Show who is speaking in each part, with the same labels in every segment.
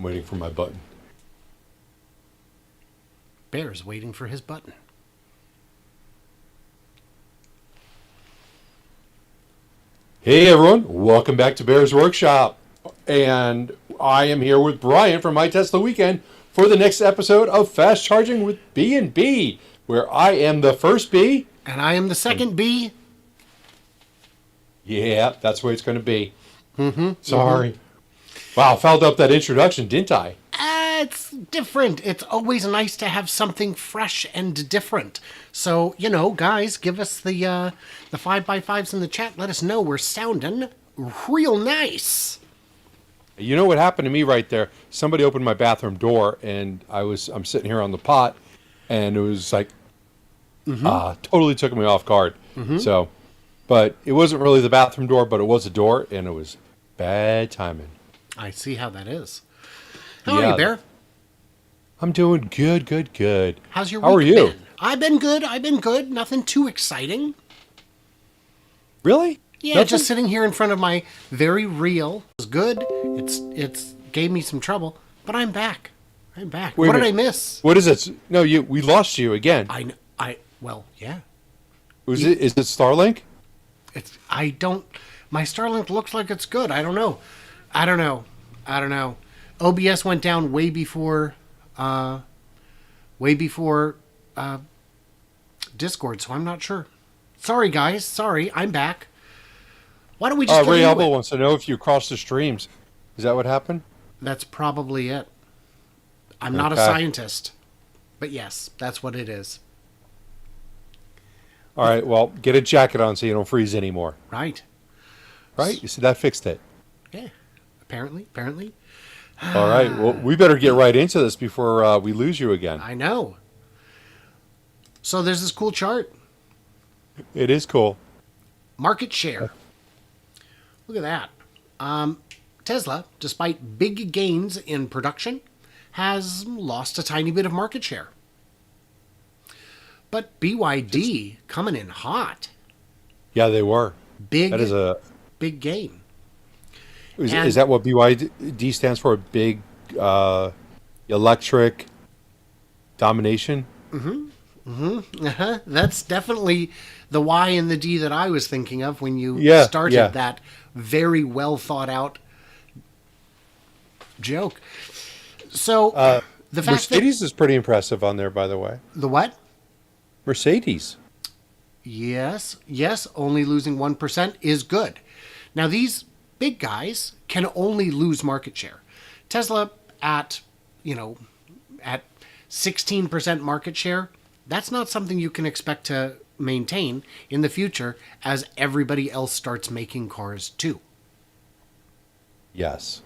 Speaker 1: I'm waiting for my button.
Speaker 2: Bear's waiting for his button.
Speaker 1: Hey everyone, welcome back to Bear's Workshop. And I am here with Brian from My Tesla Weekend for the next episode of Fast Charging with B&B, where I am the first B.
Speaker 2: And I am the second B.
Speaker 1: Yeah, that's the way it's going to be. Sorry. Wow, fouled up that introduction, didn't I?
Speaker 2: It's different. It's always nice to have something fresh and different. So, guys, give us the 5x5s in the chat. Let us know we're sounding real nice.
Speaker 1: You know what happened to me right there? Somebody opened my bathroom door, and I'm sitting here on the pot, and it was like, totally took me off guard. So, but it wasn't really the bathroom door, but it was a door, and it was bad timing.
Speaker 2: I see how that is. How are you, Bear?
Speaker 1: I'm doing good.
Speaker 2: How's your
Speaker 1: How
Speaker 2: week
Speaker 1: are you?
Speaker 2: been? I've been good. Nothing too exciting.
Speaker 1: Really?
Speaker 2: Yeah,
Speaker 1: Nothing?
Speaker 2: just sitting here in front of my very real. It's good. It's gave me some trouble, but I'm back.
Speaker 1: Wait
Speaker 2: What
Speaker 1: a
Speaker 2: did
Speaker 1: minute.
Speaker 2: I miss?
Speaker 1: What is it? No, we lost you again.
Speaker 2: Yeah.
Speaker 1: Is it Starlink?
Speaker 2: My Starlink looks like it's good. I don't know. OBS went down way before Discord, so I'm not sure. Sorry, guys. Sorry, I'm back. Why don't we just
Speaker 1: Ray
Speaker 2: get into
Speaker 1: Elbow
Speaker 2: it?
Speaker 1: wants to know if you crossed the streams. Is that what happened?
Speaker 2: That's probably it. I'm not a
Speaker 1: Okay.
Speaker 2: scientist, but yes, that's what it is.
Speaker 1: All right, well, get a jacket on so you don't freeze anymore.
Speaker 2: Right?
Speaker 1: Right? You see, that fixed it.
Speaker 2: Yeah. Apparently.
Speaker 1: All right, well, we better get right into this before we lose you again.
Speaker 2: I know. So there's this cool chart.
Speaker 1: It is cool.
Speaker 2: Market share. Look at that. Tesla, despite big gains in production, has lost a tiny bit of market share. But BYD coming in hot.
Speaker 1: Yeah, they were.
Speaker 2: Big
Speaker 1: That is
Speaker 2: big gain.
Speaker 1: is that what BYD stands for? Big electric domination?
Speaker 2: That's definitely the Y and the D that I was thinking of when you started that very well thought out joke. So the fact
Speaker 1: Mercedes is pretty impressive on there, by the way.
Speaker 2: the what?
Speaker 1: Mercedes.
Speaker 2: Yes, only losing 1% is good. Now these big guys can only lose market share. Tesla at 16% market share, that's not something you can expect to maintain in the future as everybody else starts making cars too.
Speaker 1: Yes.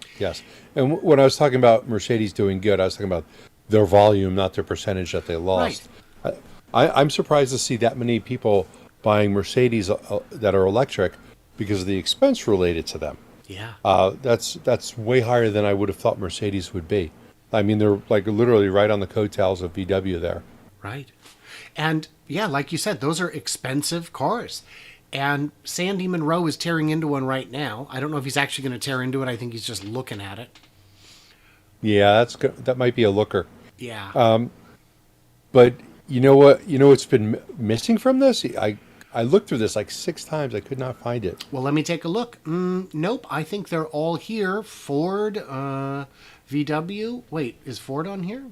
Speaker 1: And when I was talking about Mercedes doing good, I was talking about their volume, not their percentage that they lost.
Speaker 2: Right.
Speaker 1: I'm surprised to see that many people buying Mercedes that are electric because of the expense related to them.
Speaker 2: Yeah.
Speaker 1: That's way higher than I would have thought Mercedes would be. I mean, they're like literally right on the coattails of VW there.
Speaker 2: Right. And yeah, like you said, those are expensive cars. And Sandy Monroe is tearing into one right now. I don't know if he's actually going to tear into it. I think he's just looking at it.
Speaker 1: Yeah, that might be a looker.
Speaker 2: Yeah.
Speaker 1: But you know what? You know what's been missing from this? I looked through this like 6 times. I could not find it.
Speaker 2: Well, let me take a look. Nope. I think they're all here. Ford, VW. Wait, is Ford on here?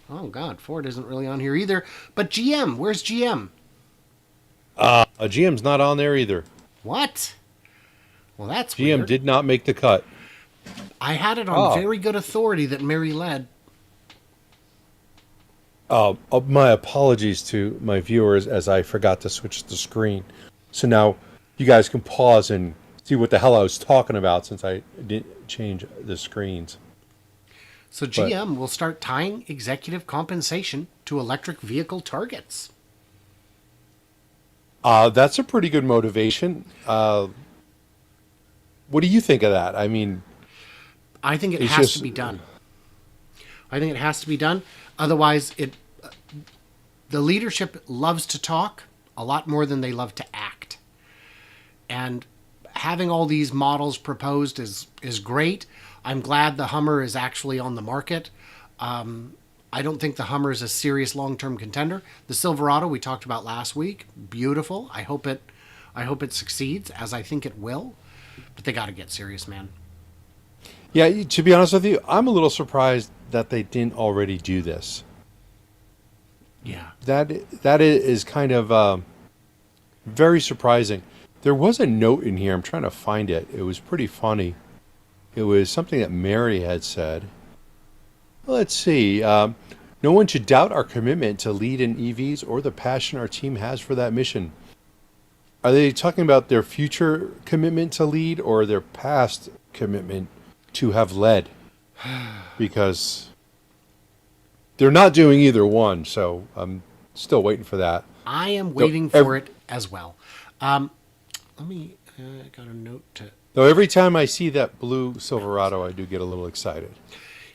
Speaker 2: Oh, God. Ford isn't really on here either. But GM. Where's GM?
Speaker 1: GM's not on there either.
Speaker 2: What? Well, that's
Speaker 1: GM
Speaker 2: weird.
Speaker 1: did not make the cut.
Speaker 2: I had it on very good authority that Mary led.
Speaker 1: My apologies to my viewers as I forgot to switch the screen. So now you guys can pause and see what the hell I was talking about since I didn't change the screens.
Speaker 2: So GM will start tying executive compensation to electric vehicle targets.
Speaker 1: That's a pretty good motivation. What do you think of that? I mean,
Speaker 2: I think it
Speaker 1: it's
Speaker 2: has
Speaker 1: just-
Speaker 2: to be done. I think it has to be done. Otherwise, the leadership loves to talk a lot more than they love to act. And having all these models proposed is great. I'm glad the Hummer is actually on the market. I don't think the Hummer is a serious long-term contender. The Silverado we talked about last week, beautiful. I hope it succeeds, as I think it will. But they got to get serious, man.
Speaker 1: Yeah, to be honest with you, I'm a little surprised that they didn't already do this.
Speaker 2: Yeah.
Speaker 1: That is kind of very surprising. There was a note in here. I'm trying to find it. It was pretty funny. It was something that Mary had said. Let's see. No one should doubt our commitment to lead in EVs or the passion our team has for that mission. Are they talking about their future commitment to lead or their past commitment to have led? Because they're not doing either one, so I'm still waiting for that.
Speaker 2: I am waiting for it as well. Let me, I got a note to...
Speaker 1: Though every time I see that blue Silverado, I do get a little excited.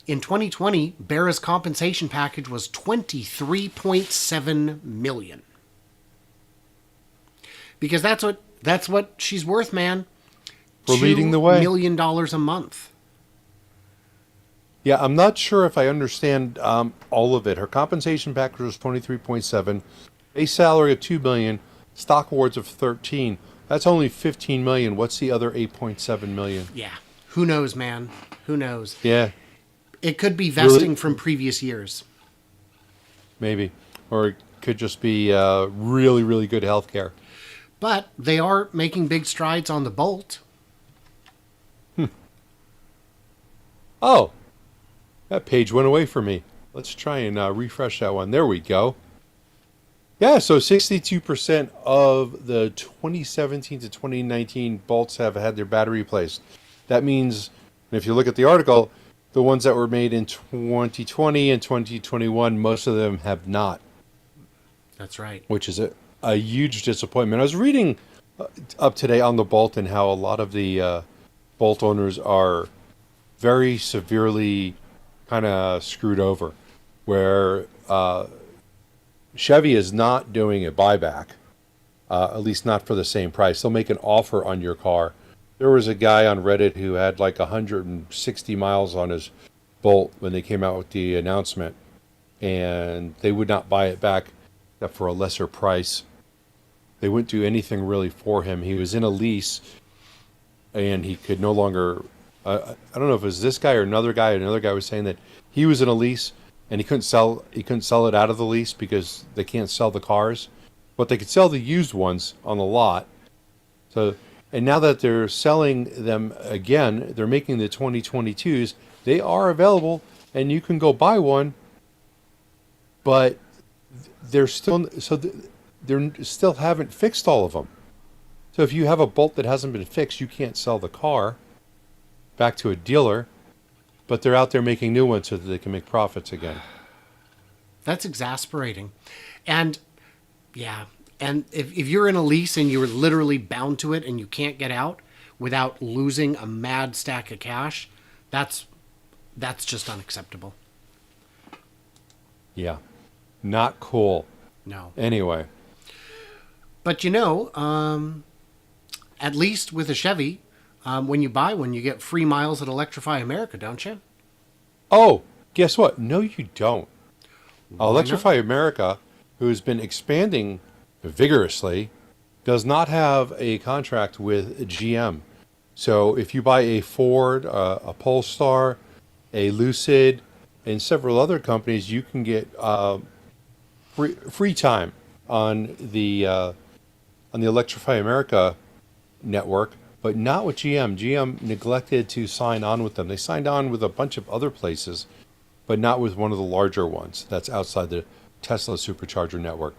Speaker 2: In 2020, Bera's compensation package was $23.7 million. Because that's what she's worth, man.
Speaker 1: For leading the way.
Speaker 2: $2 million a month.
Speaker 1: Yeah, I'm not sure if I understand all of it. Her compensation package was 23.7, base salary of $2 million, stock awards of 13. That's only 15 million. What's the other 8.7 million?
Speaker 2: Yeah. Who knows, man? Who knows?
Speaker 1: Yeah.
Speaker 2: It could be vesting from previous years.
Speaker 1: Maybe. Or it could just be really, really good health care.
Speaker 2: But they are making big strides on the Bolt.
Speaker 1: Oh, that page went away for me. Let's try and refresh that one. There we go. Yeah, so 62% of the 2017 to 2019 Bolts have had their battery replaced. That means, if you look at the article, the ones that were made in 2020 and 2021, most of them have not.
Speaker 2: That's right.
Speaker 1: Which is a huge disappointment. I was reading up today on the Bolt and how a lot of the Bolt owners are very severely kind of screwed over, where Chevy is not doing a buyback, at least not for the same price. They'll make an offer on your car. There was a guy on Reddit who had like 160 miles on his Bolt when they came out with the announcement, and they would not buy it back except for a lesser price. They wouldn't do anything really for him. He was in a lease, and he could no longer... I don't know if it was this guy or another guy. Another guy was saying that he was in a lease and he couldn't sell it out of the lease because they can't sell the cars, but they could sell the used ones on the lot. So, and now that they're selling them again, they're making the 2022s. They are available, and you can go buy one. But they're still haven't fixed all of them. So if you have a Bolt that hasn't been fixed, you can't sell the car back to a dealer, but they're out there making new ones so that they can make profits again.
Speaker 2: That's exasperating. And yeah, and if you're in a lease and you're literally bound to it and you can't get out without losing a mad stack of cash, that's just unacceptable.
Speaker 1: Yeah. Not cool.
Speaker 2: No.
Speaker 1: Anyway.
Speaker 2: But at least with a Chevy, when you buy one, you get free miles at Electrify America, don't you?
Speaker 1: Oh, guess what? No, you don't.
Speaker 2: Why
Speaker 1: Electrify
Speaker 2: not?
Speaker 1: America, who has been expanding vigorously, does not have a contract with GM. So if you buy a Ford, a Polestar, a Lucid, and several other companies, you can get free time on the Electrify America network, but not with GM. GM neglected to sign on with them. They signed on with a bunch of other places, but not with one of the larger ones that's outside the Tesla supercharger network.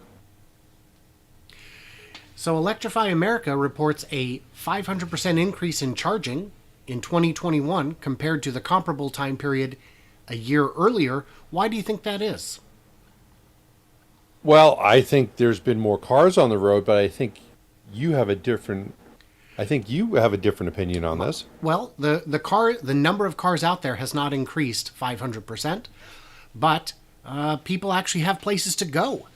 Speaker 2: So Electrify America reports a 500% increase in charging in 2021 compared to the comparable time period a year earlier. Why do you think that is?
Speaker 1: Well, I think there's been more cars on the road, but I think you have a different opinion on this.
Speaker 2: Well, the number of cars out there has not increased 500%, but people actually have places to go.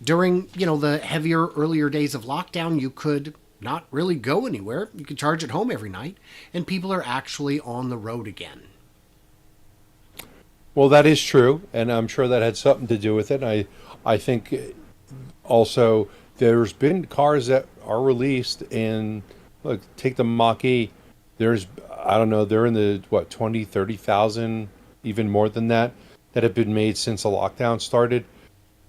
Speaker 2: During the heavier earlier days of lockdown, you could not really go anywhere. You can charge at home every night, and people are actually on the road again.
Speaker 1: Well, that is true, and I'm sure that had something to do with it. I think also there's been cars that are released and look, take the Mach-E. There's I don't know, they're in the what 20, 30,000, even more than that have been made since the lockdown started.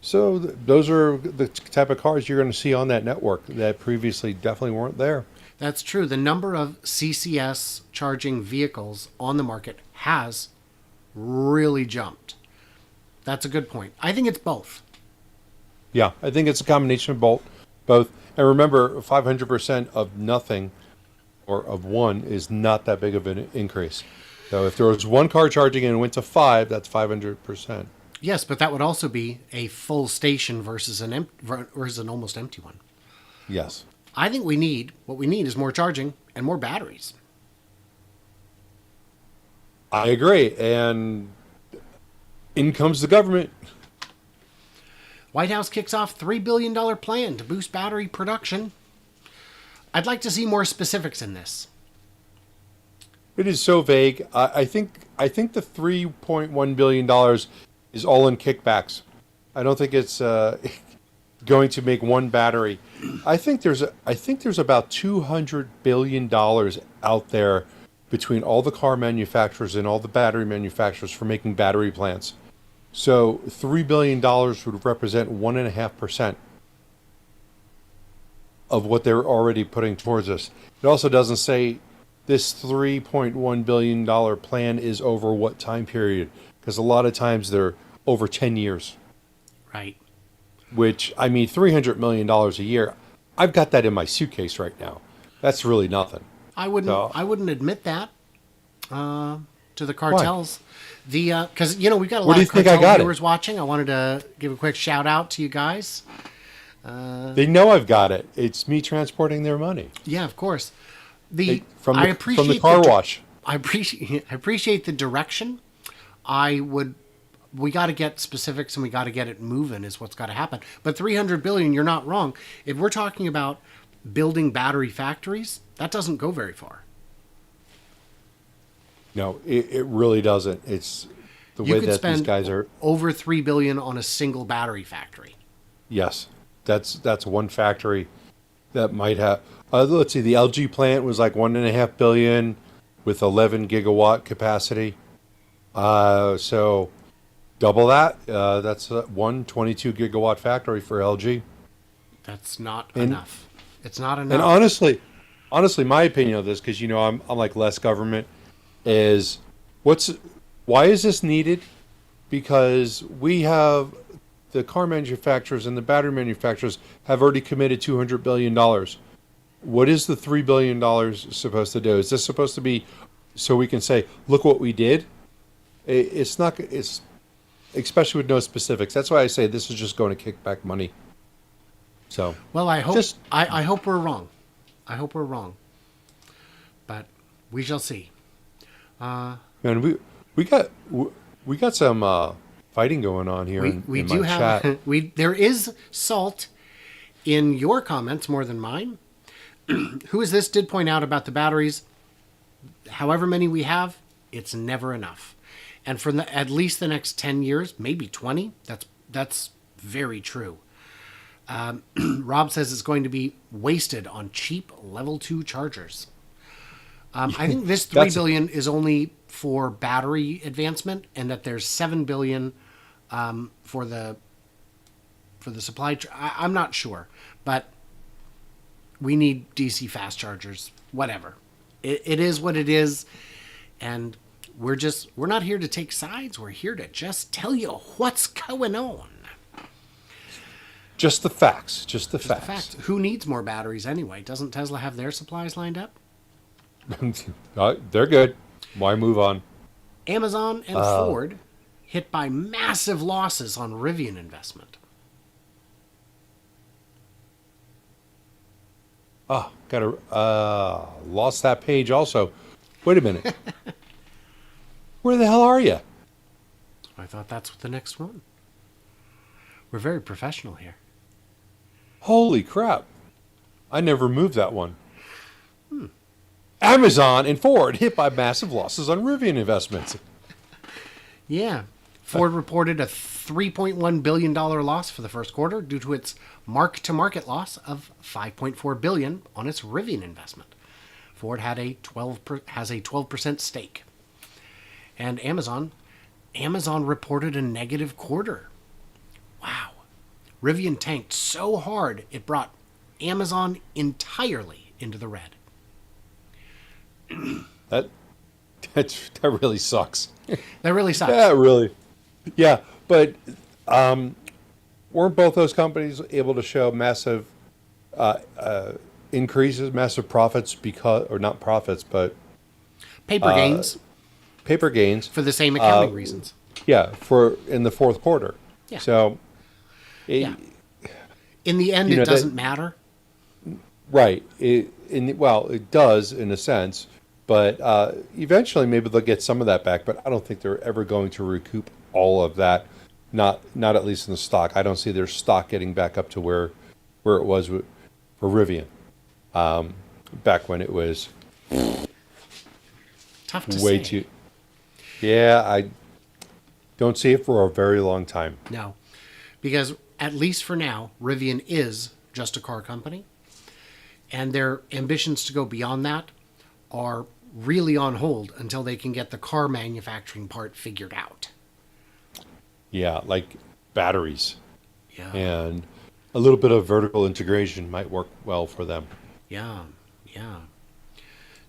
Speaker 1: So those are the type of cars you're going to see on that network that previously definitely weren't there.
Speaker 2: That's true. The number of CCS charging vehicles on the market has really jumped. That's a good point. I think it's both.
Speaker 1: Yeah, I think it's a combination of both. And remember, 500% of nothing or of one is not that big of an increase. So if there was one car charging and it went to five, that's 500%.
Speaker 2: Yes, but that would also be a full station versus an almost empty one.
Speaker 1: Yes.
Speaker 2: I think what we need is more charging and more batteries.
Speaker 1: I agree. And in comes the government.
Speaker 2: White House kicks off $3 billion plan to boost battery production. I'd like to see more specifics in this.
Speaker 1: It is so vague. I think the $3.1 billion is all in kickbacks. I don't think it's going to make one battery. I think there's about $200 billion out there between all the car manufacturers and all the battery manufacturers for making battery plants. So $3 billion would represent 1.5% of what they're already putting towards us. It also doesn't say this $3.1 billion plan is over what time period, because a lot of times they're over 10 years.
Speaker 2: Right.
Speaker 1: Which, I mean, $300 million a year, I've got that in my suitcase right now. That's really nothing.
Speaker 2: I wouldn't admit that to the cartels. Why? Because we've got a lot of cartel viewers watching. I wanted to give a quick shout out to you guys.
Speaker 1: They know I've got it. It's me transporting their money.
Speaker 2: Yeah, of course.
Speaker 1: From the car wash.
Speaker 2: I appreciate the direction. We got to get specifics and we got to get it moving is what's got to happen. But 300 billion, you're not wrong. If we're talking about building battery factories, that doesn't go very far.
Speaker 1: No, it really doesn't. It's the way that these guys are.
Speaker 2: Over 3 billion on a single battery factory.
Speaker 1: Yes, that's one factory that might have. Let's see, the LG plant was like 1.5 billion with 11 gigawatt capacity. So double that. That's one 22 gigawatt factory for LG.
Speaker 2: That's not enough. It's not enough.
Speaker 1: And honestly, my opinion of this, because I'm like less government, is why is this needed? Because we have the car manufacturers and the battery manufacturers have already committed $200 billion. What is the $3 billion supposed to do? Is this supposed to be so we can say, look what we did? It's not. It's especially with no specifics. That's why I say this is just going to kick back money. So
Speaker 2: well, I hope I hope we're wrong. I hope we're wrong, but we shall see.
Speaker 1: Man, we got some fighting going on here.
Speaker 2: We
Speaker 1: in
Speaker 2: do
Speaker 1: my
Speaker 2: have
Speaker 1: chat.
Speaker 2: There is salt in your comments more than mine. Who is this? Did point out about the batteries. However many we have, it's never enough. And for at least the next 10 years, maybe 20, that's very true. Rob says it's going to be wasted on cheap level 2 chargers. I think this $3 billion is only for battery advancement, and that there's $7 billion for the supply. I'm not sure, but we need DC fast chargers. Whatever, it is what it is, and we're not here to take sides. We're here to just tell you what's going on.
Speaker 1: Just the facts. Just the facts.
Speaker 2: Who needs more batteries anyway? Doesn't Tesla have their supplies lined up?
Speaker 1: They're good. Why move on?
Speaker 2: Amazon and Ford hit by massive losses on Rivian investment.
Speaker 1: Oh, lost that page also. Wait a minute. Where the hell are you?
Speaker 2: I thought that's the next one. We're very professional here.
Speaker 1: Holy crap. I never moved that one. Amazon and Ford hit by massive losses on Rivian investments.
Speaker 2: Yeah. Ford reported a $3.1 billion loss for the first quarter due to its mark-to-market loss of $5.4 billion on its Rivian investment. Ford has a 12% stake. And Amazon reported a negative quarter. Wow. Rivian tanked so hard it brought Amazon entirely into the red.
Speaker 1: That that really sucks.
Speaker 2: That really sucks.
Speaker 1: Yeah, really. Yeah, but weren't both those companies able to show massive increases, massive profits or not profits, but
Speaker 2: Paper gains
Speaker 1: paper gains?
Speaker 2: for the same accounting reasons.
Speaker 1: Yeah, for in the fourth quarter.
Speaker 2: Yeah.
Speaker 1: So,
Speaker 2: Yeah. In the end, it doesn't matter.
Speaker 1: right. It does in a sense, but eventually maybe they'll get some of that back. But I don't think they're ever going to recoup all of that. Not at least in the stock. I don't see their stock getting back up to where it was for Rivian back when it was
Speaker 2: Tough to
Speaker 1: way
Speaker 2: say.
Speaker 1: too. Yeah, I don't see it for a very long time.
Speaker 2: No, because at least for now, Rivian is just a car company, and their ambitions to go beyond that are really on hold until they can get the car manufacturing part figured out.
Speaker 1: Yeah, like batteries
Speaker 2: Yeah,
Speaker 1: and a little bit of vertical integration might work well for them.
Speaker 2: yeah.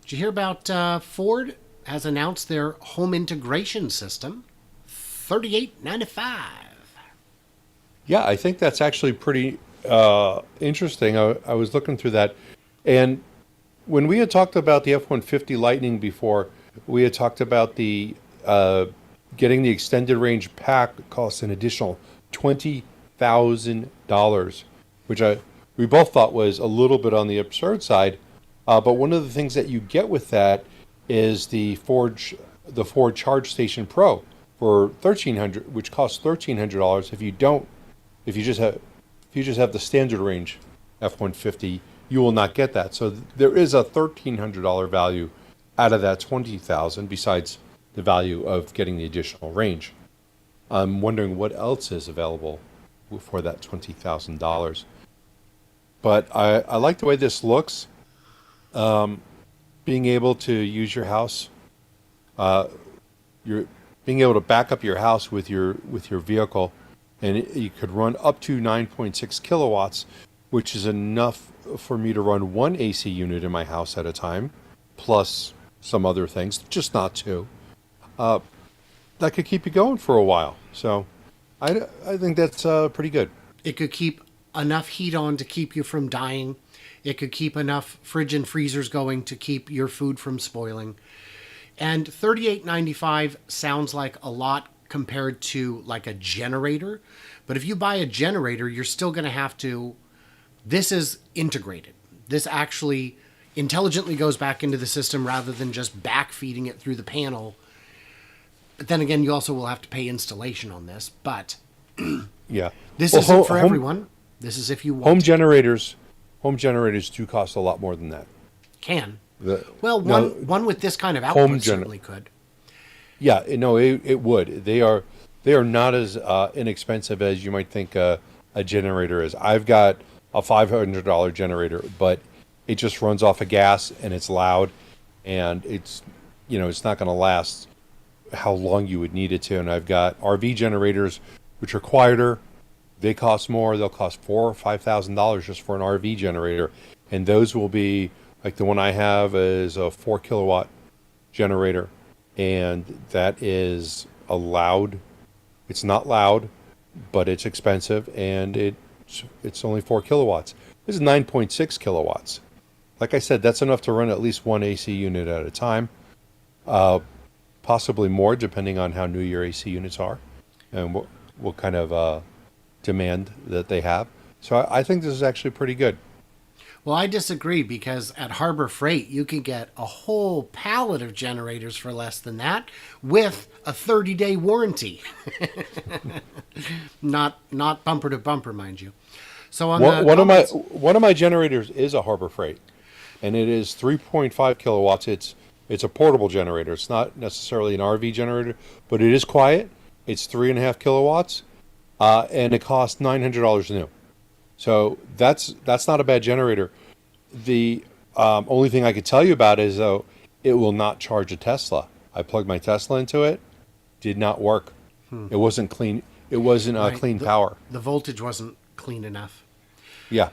Speaker 2: Did you hear about Ford has announced their home integration system, $38.95.
Speaker 1: Yeah, I think that's actually pretty interesting. I was looking through that, and when we had talked about the F-150 Lightning before, we had talked about the getting the extended range pack costs an additional $20,000, which we both thought was a little bit on the absurd side. But one of the things that you get with that is the Ford Charge Station Pro for $1,300, which costs $1,300. If you just have the standard range F-150, you will not get that. So there is a $1,300 value out of that $20,000 besides the value of getting the additional range. I'm wondering what else is available for that $20,000. But I like the way this looks. Being able to use your house, you're being able to back up your house with your vehicle, and you could run up to 9.6 kilowatts, which is enough for me to run one AC unit in my house at a time, plus some other things, just not two. That could keep you going for a while. So I think that's pretty good.
Speaker 2: It could keep enough heat on to keep you from dying. It could keep enough fridge and freezers going to keep your food from spoiling. And $38.95 sounds like a lot compared to like a generator. But if you buy a generator, you're still going to have to... This is integrated. This actually intelligently goes back into the system rather than just back feeding it through the panel. But then again, you also will have to pay installation on this. But
Speaker 1: Yeah.
Speaker 2: this isn't for everyone. This is if you want
Speaker 1: Home
Speaker 2: to.
Speaker 1: generators do cost a lot more than that.
Speaker 2: Can.
Speaker 1: The-
Speaker 2: Well,
Speaker 1: no,
Speaker 2: one with this kind of
Speaker 1: home
Speaker 2: output
Speaker 1: gen-
Speaker 2: certainly could.
Speaker 1: Yeah, no, it would. They are not as inexpensive as you might think a generator is. I've got a $500 generator, but it just runs off of gas and it's loud, and it's not going to last how long you would need it to. And I've got RV generators which are quieter. They cost more. They'll cost $4,000 or $5,000 just for an RV generator, and those will be like the one I have is a 4 kilowatt generator, and that is a loud. It's not loud, but it's expensive, and it's only 4 kilowatts. This is 9.6 kilowatts. Like I said, that's enough to run at least one AC unit at a time, possibly more depending on how new your AC units are and what kind of demand that they have. So I think this is actually pretty good.
Speaker 2: Well, I disagree because at Harbor Freight, you can get a whole pallet of generators for less than that with a 30-day warranty. Not bumper to bumper, mind you. So on the comments,
Speaker 1: one of my generators is a Harbor Freight, and it is 3.5 kilowatts. It's a portable generator. It's not necessarily an RV generator, but it is quiet. It's 3.5 kilowatts, and it costs $900 new. So that's not a bad generator. The only thing I could tell you about is, though, it will not charge a Tesla. I plugged my Tesla into it, did not work. It wasn't clean. It wasn't clean power.
Speaker 2: The voltage wasn't clean enough.
Speaker 1: Yeah.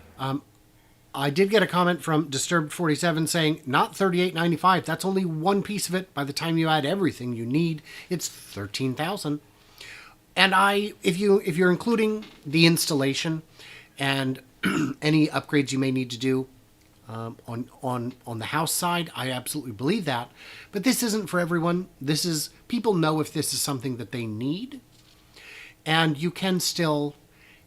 Speaker 2: I did get a comment from Disturbed47 saying, not $38.95. That's only one piece of it. By the time you add everything you need, it's $13,000. And if you're including the installation and any upgrades you may need to do on the house side, I absolutely believe that. But this isn't for everyone. People know if this is something that they need. And you can still,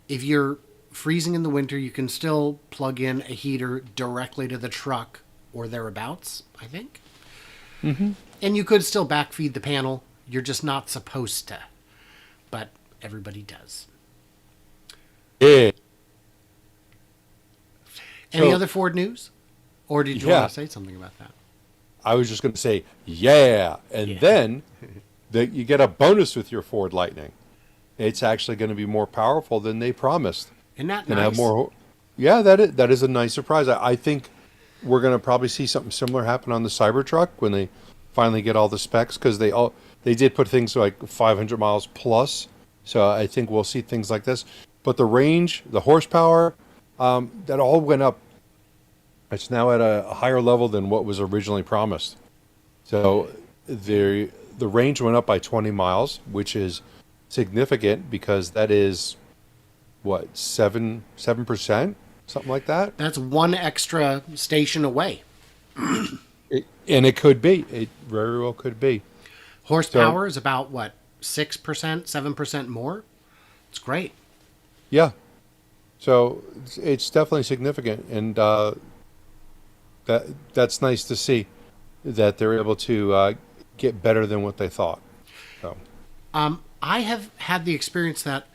Speaker 2: if you're freezing in the winter, you can still plug in a heater directly to the truck or thereabouts, I think. Mm-hmm. And you could still backfeed the panel. You're just not supposed to. But everybody does.
Speaker 1: Yeah.
Speaker 2: Any other Ford news? Or did you want to say something about that?
Speaker 1: I was just going to say, then you get a bonus with your Ford Lightning. It's actually going to be more powerful than they promised.
Speaker 2: Isn't that
Speaker 1: and
Speaker 2: nice?
Speaker 1: Have more. Yeah, that is a nice surprise. I think we're going to probably see something similar happen on the Cybertruck when they finally get all the specs, because they did put things like 500 miles plus. So I think we'll see things like this. But the range, the horsepower, that all went up. It's now at a higher level than what was originally promised. So the range went up by 20 miles, which is significant because that is, what, 7%? Something like that?
Speaker 2: That's one extra station away.
Speaker 1: And it could be. It very well could be.
Speaker 2: Horsepower is about, what, 6%, 7% more? It's great.
Speaker 1: Yeah. So it's definitely significant. And that's nice to see that they're able to get better than what they thought. So.
Speaker 2: I have had the experience that,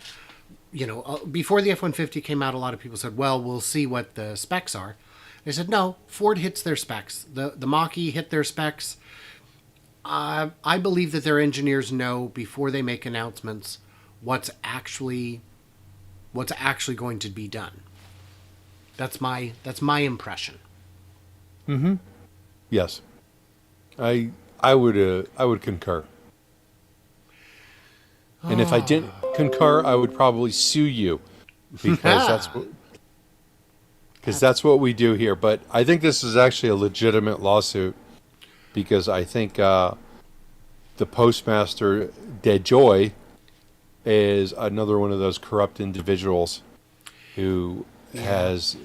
Speaker 2: before the F-150 came out, a lot of people said, well, we'll see what the specs are. They said, no, Ford hits their specs. The Mach-E hit their specs. I believe that their engineers know before they make announcements what's actually going to be done. That's my impression.
Speaker 1: Mm-hmm. Yes. I would concur. And if I didn't concur, I would probably sue you, because that's what we do here. But I think this is actually a legitimate lawsuit, because I think the postmaster, DeJoy, is another one of those corrupt individuals who has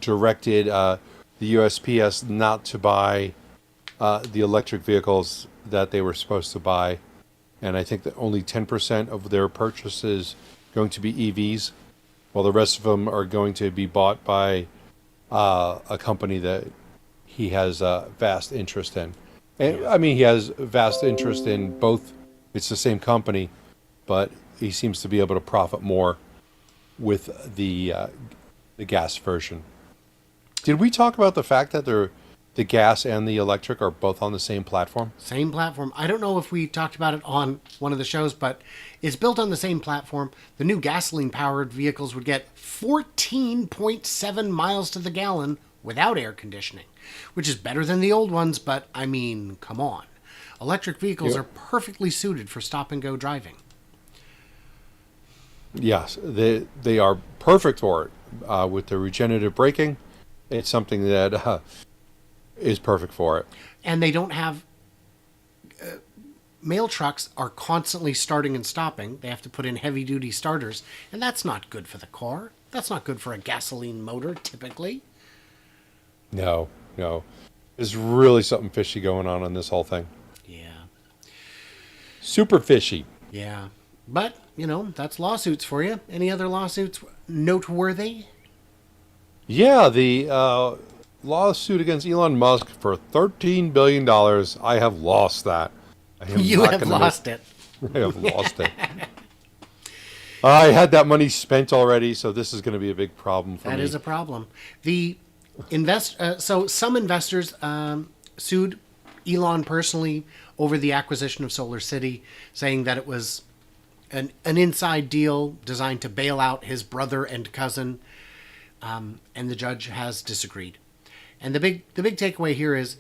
Speaker 1: directed the USPS not to buy the electric vehicles that they were supposed to buy. And I think that only 10% of their purchases going to be EVs, while the rest of them are going to be bought by a company that he has a vast interest in. And I mean, he has vast interest in both. It's the same company, but he seems to be able to profit more with the gas version. Did we talk about the fact that the gas and the electric are both on the same platform?
Speaker 2: Same platform. I don't know if we talked about it on one of the shows, but it's built on the same platform. The new gasoline-powered vehicles would get 14.7 miles to the gallon without air conditioning, which is better than the old ones, but I mean, come on. Electric vehicles are perfectly suited for stop-and-go driving.
Speaker 1: Yes, they are perfect for it. With the regenerative braking, it's something that is perfect for it.
Speaker 2: And they don't have... mail trucks are constantly starting and stopping. They have to put in heavy-duty starters, and that's not good for the car. That's not good for a gasoline motor, typically.
Speaker 1: No. There's really something fishy going on in this whole thing.
Speaker 2: Yeah.
Speaker 1: Super fishy.
Speaker 2: Yeah. But, that's lawsuits for you. Any other lawsuits noteworthy?
Speaker 1: Yeah, the lawsuit against Elon Musk for $13 billion. I have lost that.
Speaker 2: You have lost it.
Speaker 1: I have lost it. I had that money spent already, so this is going to be a big problem for
Speaker 2: That
Speaker 1: me.
Speaker 2: is a problem. So some investors sued Elon personally over the acquisition of Solar City, saying that it was an inside deal designed to bail out his brother and cousin, and the judge has disagreed. And the big takeaway here is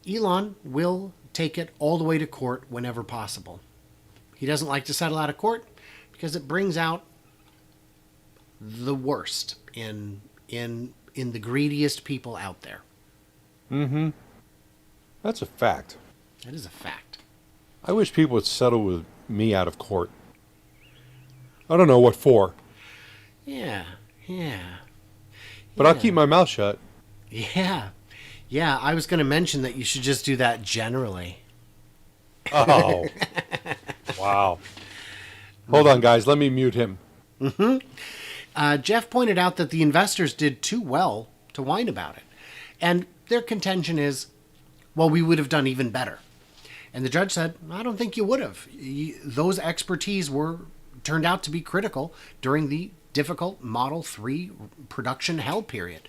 Speaker 2: Elon will take it all the way to court whenever possible. He doesn't like to settle out of court because it brings out the worst in the greediest people out there.
Speaker 1: Mm-hmm. That's a fact.
Speaker 2: That is a fact.
Speaker 1: I wish people would settle with me out of court. I don't know what for,
Speaker 2: Yeah, yeah,
Speaker 1: but I'll keep my mouth shut.
Speaker 2: yeah, yeah. I was going to mention that you should just do that generally.
Speaker 1: Oh, wow. Hold on, guys. Let me mute him.
Speaker 2: Jeff pointed out that the investors did too well to whine about it, and their contention is, well, we would have done even better. And the judge said, I don't think you would have. Those expertise turned out to be critical during the difficult Model 3 production hell period.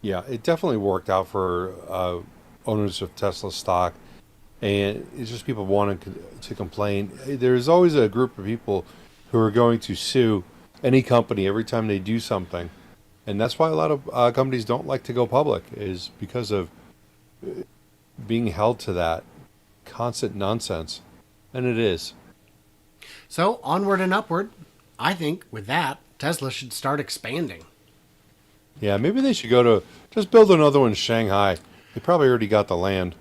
Speaker 1: Yeah, it definitely worked out for owners of Tesla stock, and it's just people wanting to complain. There's always a group of people who are going to sue any company every time they do something, and that's why a lot of companies don't like to go public, is because of being held to that constant nonsense, and it is.
Speaker 2: So, onward and upward. I think with that, Tesla should start expanding.
Speaker 1: Yeah, maybe they should go to just build another one in Shanghai. They probably already got the land.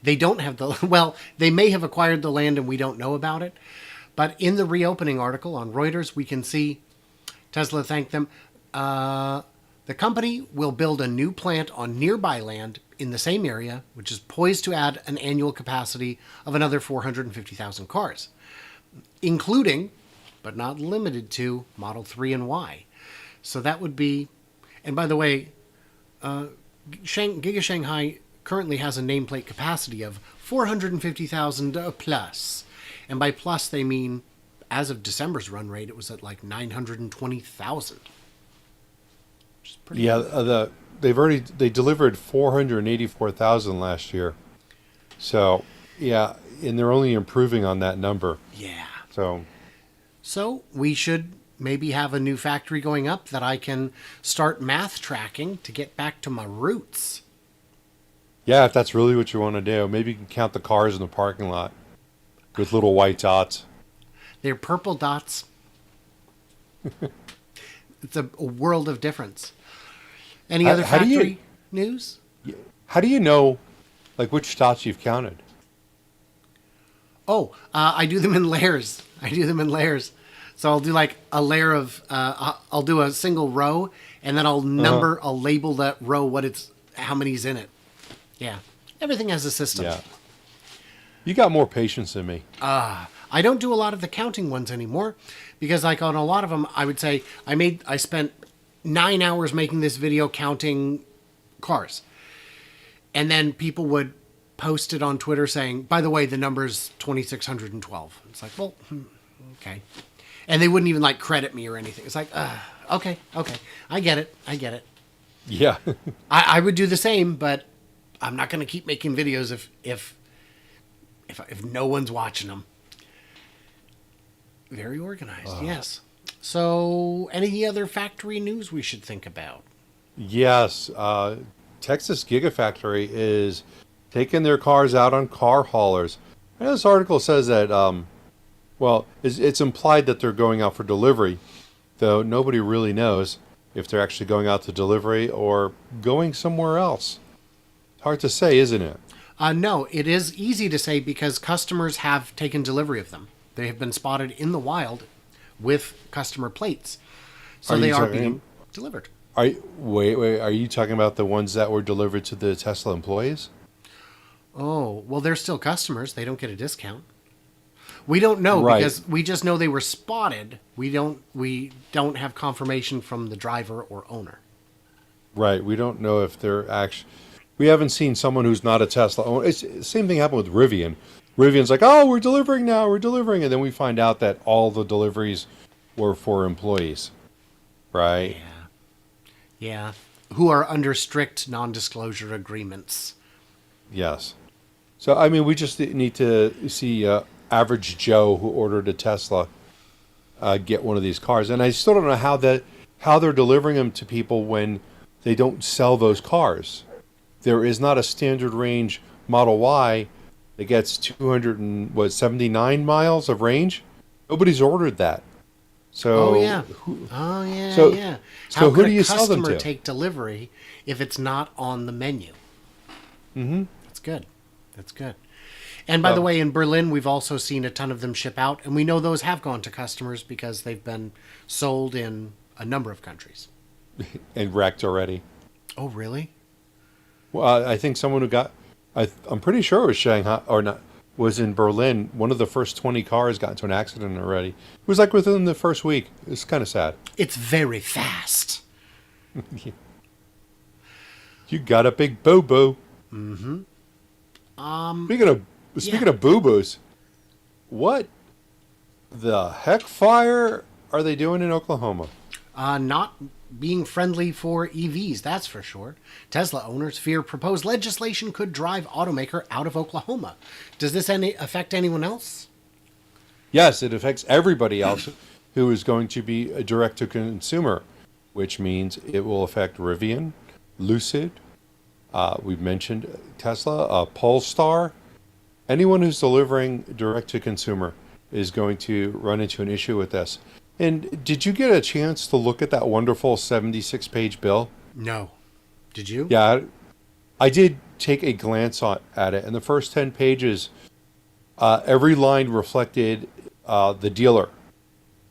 Speaker 2: They don't have well, they may have acquired the land and we don't know about it. But in the reopening article on Reuters, we can see Tesla thanked them. The company will build a new plant on nearby land in the same area, which is poised to add an annual capacity of another 450,000 cars, including, but not limited to, Model 3 and Y. So that would be, and by the way, Giga Shanghai currently has a nameplate capacity of 450,000 plus. And by plus, they mean, as of December's run rate, it was at like 920,000. Which is pretty
Speaker 1: Yeah, they delivered 484,000 last year. So yeah, and they're only improving on that number.
Speaker 2: Yeah.
Speaker 1: So
Speaker 2: We should maybe have a new factory going up that I can start math tracking to get back to my roots.
Speaker 1: yeah, if that's really what you want to do, maybe you can count the cars in the parking lot with little white dots.
Speaker 2: They're purple dots. It's a world of difference. Any other
Speaker 1: How do
Speaker 2: factory news?
Speaker 1: How do you know, like, which dots you've counted?
Speaker 2: Oh, I do them in layers. So I'll do like a layer of, I'll do a single row, and then I'll label that row how many's in it. Yeah. Everything has a system.
Speaker 1: Yeah. You got more patience than me.
Speaker 2: I don't do a lot of the counting ones anymore because, like, on a lot of them, I would say I spent 9 hours making this video counting cars. And then people would post it on Twitter saying, by the way, the number's 2,612. It's like, well, okay. And they wouldn't even like credit me or anything. It's like, okay. I get it.
Speaker 1: Yeah.
Speaker 2: I would do the same, but I'm not going to keep making videos if no one's watching them. Very organized, yes. So, any other factory news we should think about?
Speaker 1: Yes. Texas Gigafactory is taking their cars out on car haulers. And this article says that, it's implied that they're going out for delivery, though nobody really knows if they're actually going out to delivery or going somewhere else. Hard to say, isn't it?
Speaker 2: No, it is easy to say because customers have taken delivery of them. They have been spotted in the wild with customer plates. So they are being delivered.
Speaker 1: Wait, are you talking about the ones that were delivered to the Tesla employees?
Speaker 2: Oh, well, they're still customers. They don't get a discount. We don't know because we just know they were spotted. We don't have confirmation from the driver or owner.
Speaker 1: Right. We don't know if they're actually. We haven't seen someone who's not a Tesla owner. It's the same thing happened with Rivian. Rivian's like, oh, we're delivering now, we're delivering. And then we find out that all the deliveries were for employees, right?
Speaker 2: Yeah. Yeah. Who are under strict non-disclosure agreements.
Speaker 1: Yes. So, I mean, we just need to see average Joe who ordered a Tesla get one of these cars. And I still don't know how they're delivering them to people when they don't sell those cars. There is not a standard range Model Y that gets 279 miles of range. Nobody's ordered that. So,
Speaker 2: Oh yeah. Oh yeah.
Speaker 1: so,
Speaker 2: Yeah.
Speaker 1: so
Speaker 2: How
Speaker 1: who
Speaker 2: could
Speaker 1: do
Speaker 2: a
Speaker 1: you sell them
Speaker 2: customer
Speaker 1: to?
Speaker 2: take delivery if it's not on the menu?
Speaker 1: Mm-hmm.
Speaker 2: That's good. That's good. And by the
Speaker 1: Um,
Speaker 2: way, in Berlin, we've also seen a ton of them ship out, and we know those have gone to customers because they've been sold in a number of countries.
Speaker 1: and wrecked already.
Speaker 2: Oh, really?
Speaker 1: Well, I think someone who got, I'm pretty sure it was Shanghai or not, was in Berlin. One of the first 20 cars got into an accident already. It was like within the first week. It's kind of sad.
Speaker 2: It's very fast.
Speaker 1: You got a big boo boo. Speaking of
Speaker 2: yeah.
Speaker 1: speaking of boo boos, what the heck fire are they doing in Oklahoma?
Speaker 2: Not being friendly for EVs, that's for sure. Tesla owners fear proposed legislation could drive automaker out of Oklahoma. Does this affect anyone else?
Speaker 1: Yes, it affects everybody else who is going to be a direct to consumer, which means it will affect Rivian, Lucid. We've mentioned Tesla, Polestar. Anyone who's delivering direct to consumer is going to run into an issue with this. And did you get a chance to look at that wonderful 76-page bill?
Speaker 2: No. Did you?
Speaker 1: Yeah, I did take a glance at it. And the first 10 pages, every line reflected the dealer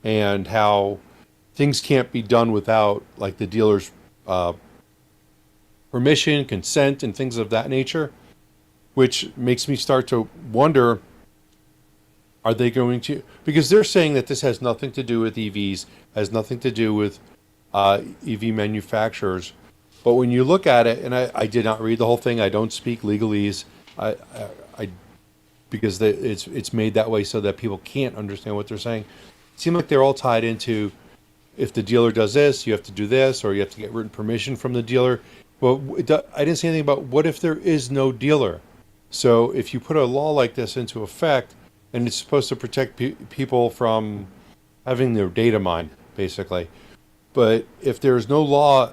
Speaker 1: and how things can't be done without like the dealer's permission, consent, and things of that nature, which makes me start to wonder, are they going to, because they're saying that this has nothing to do with EVs, has nothing to do with EV manufacturers. But when you look at it, and I did not read the whole thing, I don't speak legalese, I because it's made that way so that people can't understand what they're saying. It seems like they're all tied into, if the dealer does this, you have to do this, or you have to get written permission from the dealer. Well, I didn't say anything about what if there is no dealer. So if you put a law like this into effect, and it's supposed to protect people from having their data mined, basically. But if there's no law,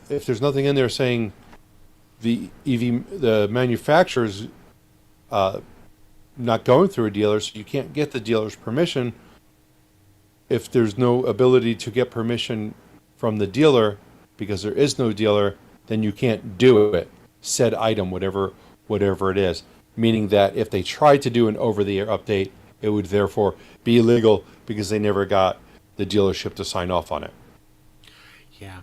Speaker 1: if there's nothing in there saying the manufacturers not going through a dealer, so you can't get the dealer's permission. If there's no ability to get permission from the dealer because there is no dealer, then you can't do it. Said item, whatever it is. Meaning that if they tried to do an over-the-air update, it would therefore be illegal because they never got the dealership to sign off on it.
Speaker 2: Yeah.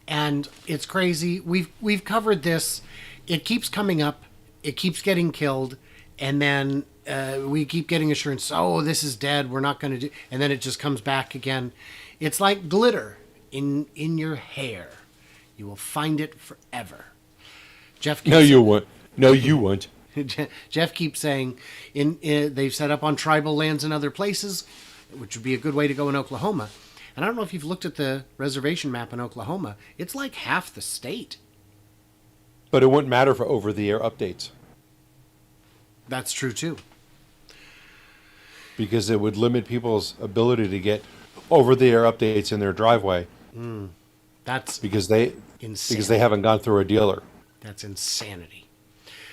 Speaker 2: And it's crazy. We've covered this. It keeps coming up. It keeps getting killed. And then we keep getting assurance, oh, this is dead. We're not going to do... And then it just comes back again. It's like glitter in your hair. You will find it forever. Jeff keeps
Speaker 1: No, you won't. No, you won't.
Speaker 2: Jeff keeps saying they've set up on tribal lands in other places, which would be a good way to go in Oklahoma. And I don't know if you've looked at the reservation map in Oklahoma. It's like half the state.
Speaker 1: But it wouldn't matter for over-the-air updates
Speaker 2: That's true, too.
Speaker 1: because it would limit people's ability to get over-the-air updates in their driveway
Speaker 2: That's
Speaker 1: because they
Speaker 2: insanity.
Speaker 1: haven't gone through a dealer.
Speaker 2: That's insanity.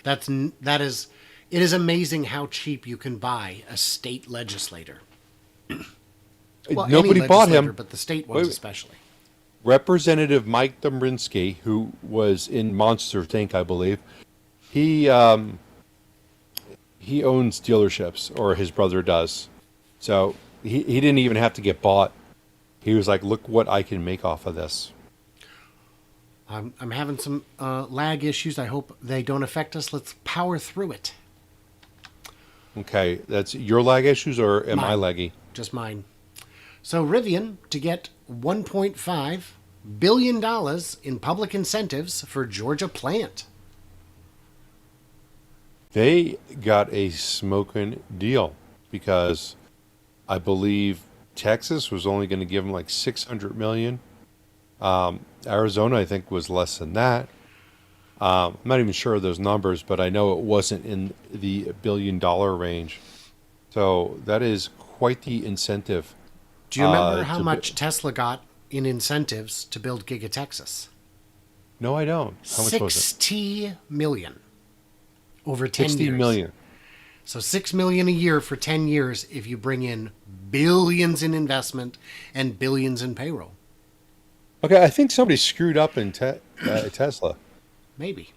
Speaker 2: It is amazing how cheap you can buy a state legislator. Well,
Speaker 1: Nobody
Speaker 2: any
Speaker 1: bought
Speaker 2: legislator,
Speaker 1: him.
Speaker 2: but the state ones
Speaker 1: Wait.
Speaker 2: especially.
Speaker 1: Representative Mike Dombrinski, who was in Monster Inc., I believe, he owns dealerships, or his brother does. So he didn't even have to get bought. He was like, look what I can make off of this.
Speaker 2: I'm having some lag issues. I hope they don't affect us. Let's power through it.
Speaker 1: Okay, that's your lag issues, or am I
Speaker 2: Mine.
Speaker 1: laggy?
Speaker 2: Just mine. So Rivian to get $1.5 billion in public incentives for Georgia plant.
Speaker 1: They got a smoking deal because I believe Texas was only going to give them like 600 million. Arizona, I think, was less than that. I'm not even sure of those numbers, but I know it wasn't in the billion-dollar range. So that is quite the incentive.
Speaker 2: Do you remember how
Speaker 1: To
Speaker 2: much Tesla got in incentives to build Giga Texas?
Speaker 1: No, I don't. How much was it?
Speaker 2: 60 million over 10
Speaker 1: 60
Speaker 2: years.
Speaker 1: million.
Speaker 2: So 6 million a year for 10 years if you bring in billions in investment and billions in payroll.
Speaker 1: Okay, I think somebody screwed up in Tesla.
Speaker 2: Maybe.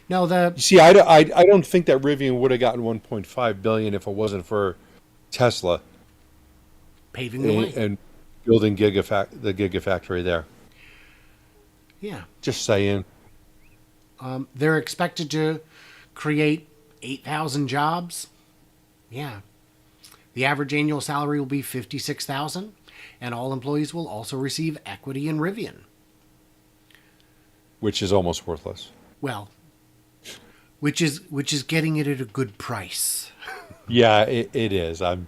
Speaker 2: No, the
Speaker 1: You see, I don't think that Rivian would have gotten 1.5 billion if it wasn't for Tesla
Speaker 2: paving the way.
Speaker 1: and building the Gigafactory there.
Speaker 2: Yeah.
Speaker 1: Just saying.
Speaker 2: They're expected to create 8,000 jobs. Yeah. The average annual salary will be 56,000, and all employees will also receive equity in Rivian.
Speaker 1: Which is almost worthless.
Speaker 2: Well, which is getting it at a good price.
Speaker 1: Yeah, it is. I'm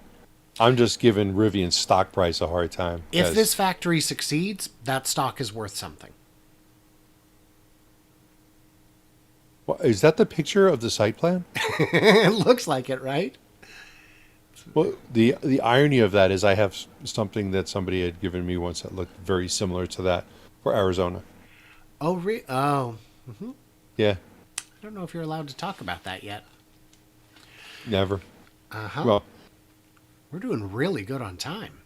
Speaker 1: just giving Rivian's stock price a hard time.
Speaker 2: If this factory succeeds, that stock is worth something.
Speaker 1: Is that the picture of the site plan?
Speaker 2: It looks like it, right?
Speaker 1: Well, the irony of that is I have something that somebody had given me once that looked very similar to that for Arizona.
Speaker 2: Oh.
Speaker 1: Yeah,
Speaker 2: I don't know if you're allowed to talk about that yet.
Speaker 1: never.
Speaker 2: Uh-huh.
Speaker 1: Well,
Speaker 2: We're doing really good on time.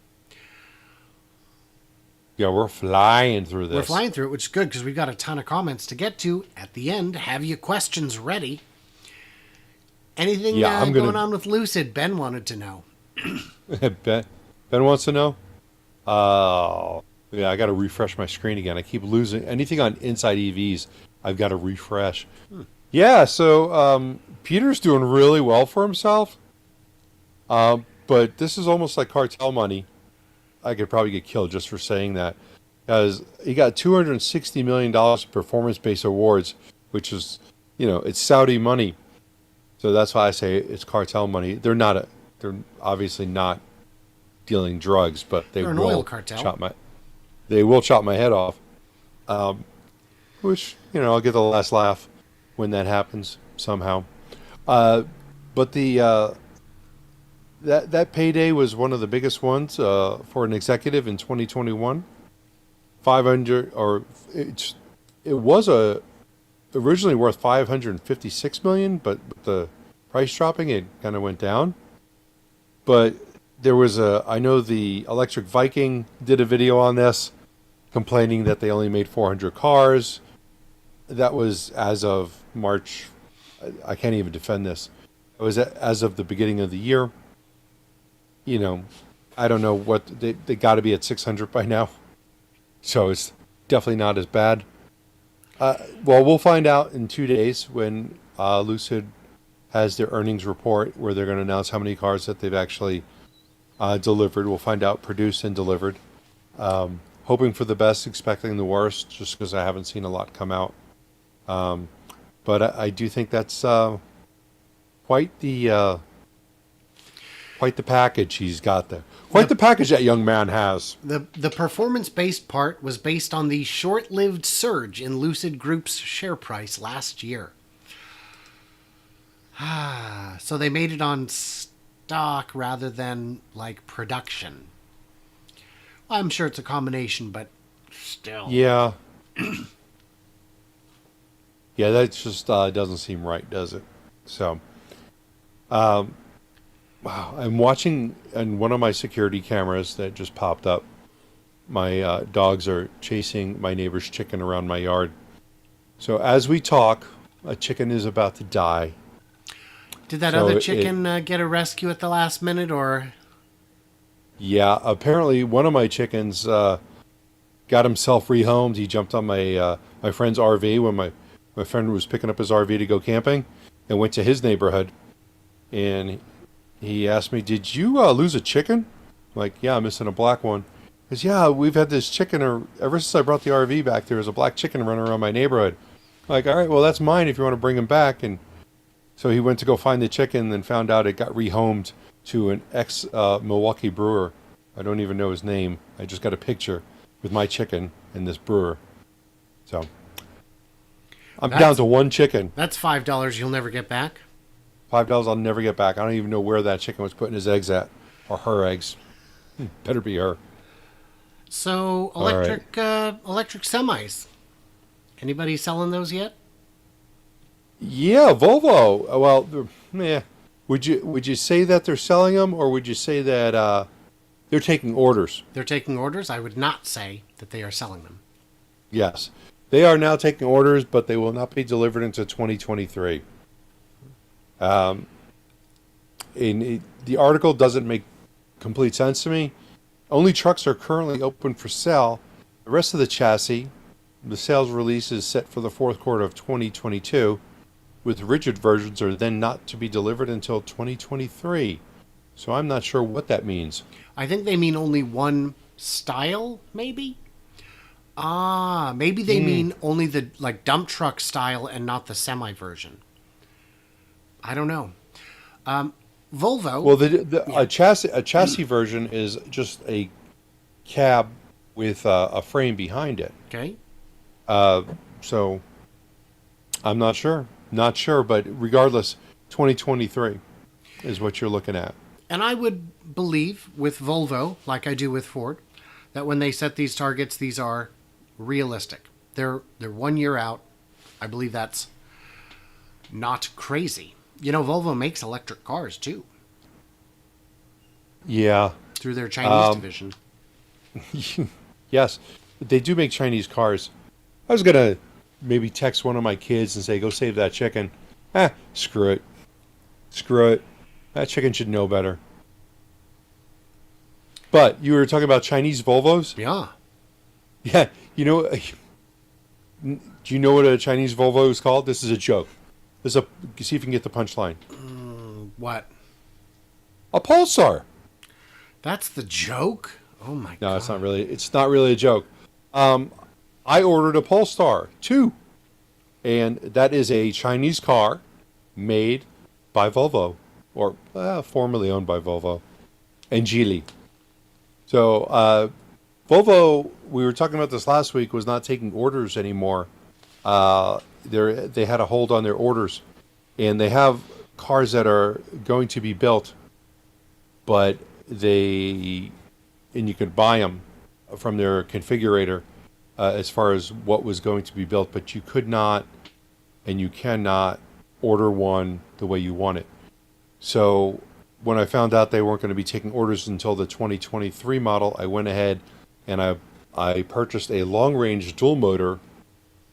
Speaker 1: yeah, we're flying through this.
Speaker 2: We're flying through it, which is good because we've got a ton of comments to get to at the end. Have your questions ready. Anything going on with Lucid? Ben wanted to know.
Speaker 1: Ben wants to know. Yeah, I got to refresh my screen again. I keep losing anything on Inside EVs. I've got to refresh. Yeah, so Peter's doing really well for himself. But this is almost like cartel money. I could probably get killed just for saying that. Because he got $260 million in performance-based awards, which is, it's Saudi money. So that's why I say it's cartel money. They're obviously not dealing drugs, but
Speaker 2: They're an oil cartel.
Speaker 1: They will chop my head off. Which, I'll get the last laugh when that happens somehow. But that payday was one of the biggest ones for an executive in 2021. 500, or it was originally worth 556 million, but with the price dropping, it kind of went down. But there was I know the Electric Viking did a video on this, complaining that they only made 400 cars. That was as of March. I can't even defend this. It was as of the beginning of the year. I don't know what they got to be at 600 by now. So it's definitely not as bad. Well, we'll find out in 2 days when Lucid has their earnings report, where they're going to announce how many cars that they've actually delivered. We'll find out produced and delivered. Hoping for the best, expecting the worst, just because I haven't seen a lot come out. But I do think that's quite the package he's got there. Quite the package that young man has.
Speaker 2: The performance-based part was based on the short-lived surge in Lucid Group's share price last year. So they made it on stock rather than like production. I'm sure it's a combination, but still.
Speaker 1: Yeah. Yeah, that just doesn't seem right, does it? So, wow, I'm watching on one of my security cameras that just popped up. My dogs are chasing my neighbor's chicken around my yard. So as we talk, a chicken is about to die.
Speaker 2: Did that other chicken get a rescue at the last minute, or?
Speaker 1: Yeah, apparently one of my chickens got himself rehomed. He jumped on my friend's RV when my friend was picking up his RV to go camping, and went to his neighborhood. And he asked me, "Did you lose a chicken?" I'm like, "Yeah, I'm missing a black one." He goes, "Yeah, we've had this chicken ever since I brought the RV back. There was a black chicken running around my neighborhood." I'm like, "All right, well, that's mine if you want to bring him back." And So he went to go find the chicken and found out it got rehomed to an ex Milwaukee brewer. I don't even know his name. I just got a picture with my chicken and this brewer. So I'm down to one chicken.
Speaker 2: That's $5 you'll never get back.
Speaker 1: $5 I'll never get back. I don't even know where that chicken was putting his eggs at, or her eggs. Better be her.
Speaker 2: So electric semis. Anybody selling those yet?
Speaker 1: Yeah, Volvo. Well, yeah. Would you say that they're selling them, or would you say that they're taking orders?
Speaker 2: They're taking orders. I would not say that they are selling them.
Speaker 1: Yes, they are now taking orders, but they will not be delivered until 2023. The article doesn't make complete sense to me. Only trucks are currently open for sale. The rest of the chassis, the sales release is set for the fourth quarter of 2022, with rigid versions are then not to be delivered until 2023. So I'm not sure what that means.
Speaker 2: I think they mean only one style, maybe? Maybe they mean only the dump truck style and not the semi version. I don't know. Volvo.
Speaker 1: Well, a chassis version is just a cab with a frame behind it.
Speaker 2: Okay.
Speaker 1: So I'm not sure. Not sure, but regardless, 2023 is what you're looking at.
Speaker 2: And I would believe with Volvo, like I do with Ford, that when they set these targets, these are realistic. They're 1 year out. I believe that's not crazy. You know, Volvo makes electric cars too.
Speaker 1: Yeah.
Speaker 2: Through their Chinese division.
Speaker 1: Yes, they do make Chinese cars. I was going to maybe text one of my kids and say, go save that chicken. Screw it. Screw it. That chicken should know better. But you were talking about Chinese Volvos?
Speaker 2: Yeah.
Speaker 1: Yeah. You know, do you know what a Chinese Volvo is called? This is a joke. See if you can get the punchline.
Speaker 2: What?
Speaker 1: A Pulsar.
Speaker 2: That's the joke? Oh my God.
Speaker 1: No, it's not really. It's not really a joke. I ordered a Polestar 2, and that is a Chinese car made by Volvo, or formerly owned by Volvo, and Geely. So Volvo, we were talking about this last week, was not taking orders anymore. They had a hold on their orders, and they have cars that are going to be built, but and you could buy them from their configurator as far as what was going to be built, but you could not and you cannot order one the way you want it. So when I found out they weren't going to be taking orders until the 2023 model, I went ahead and I purchased a long-range dual-motor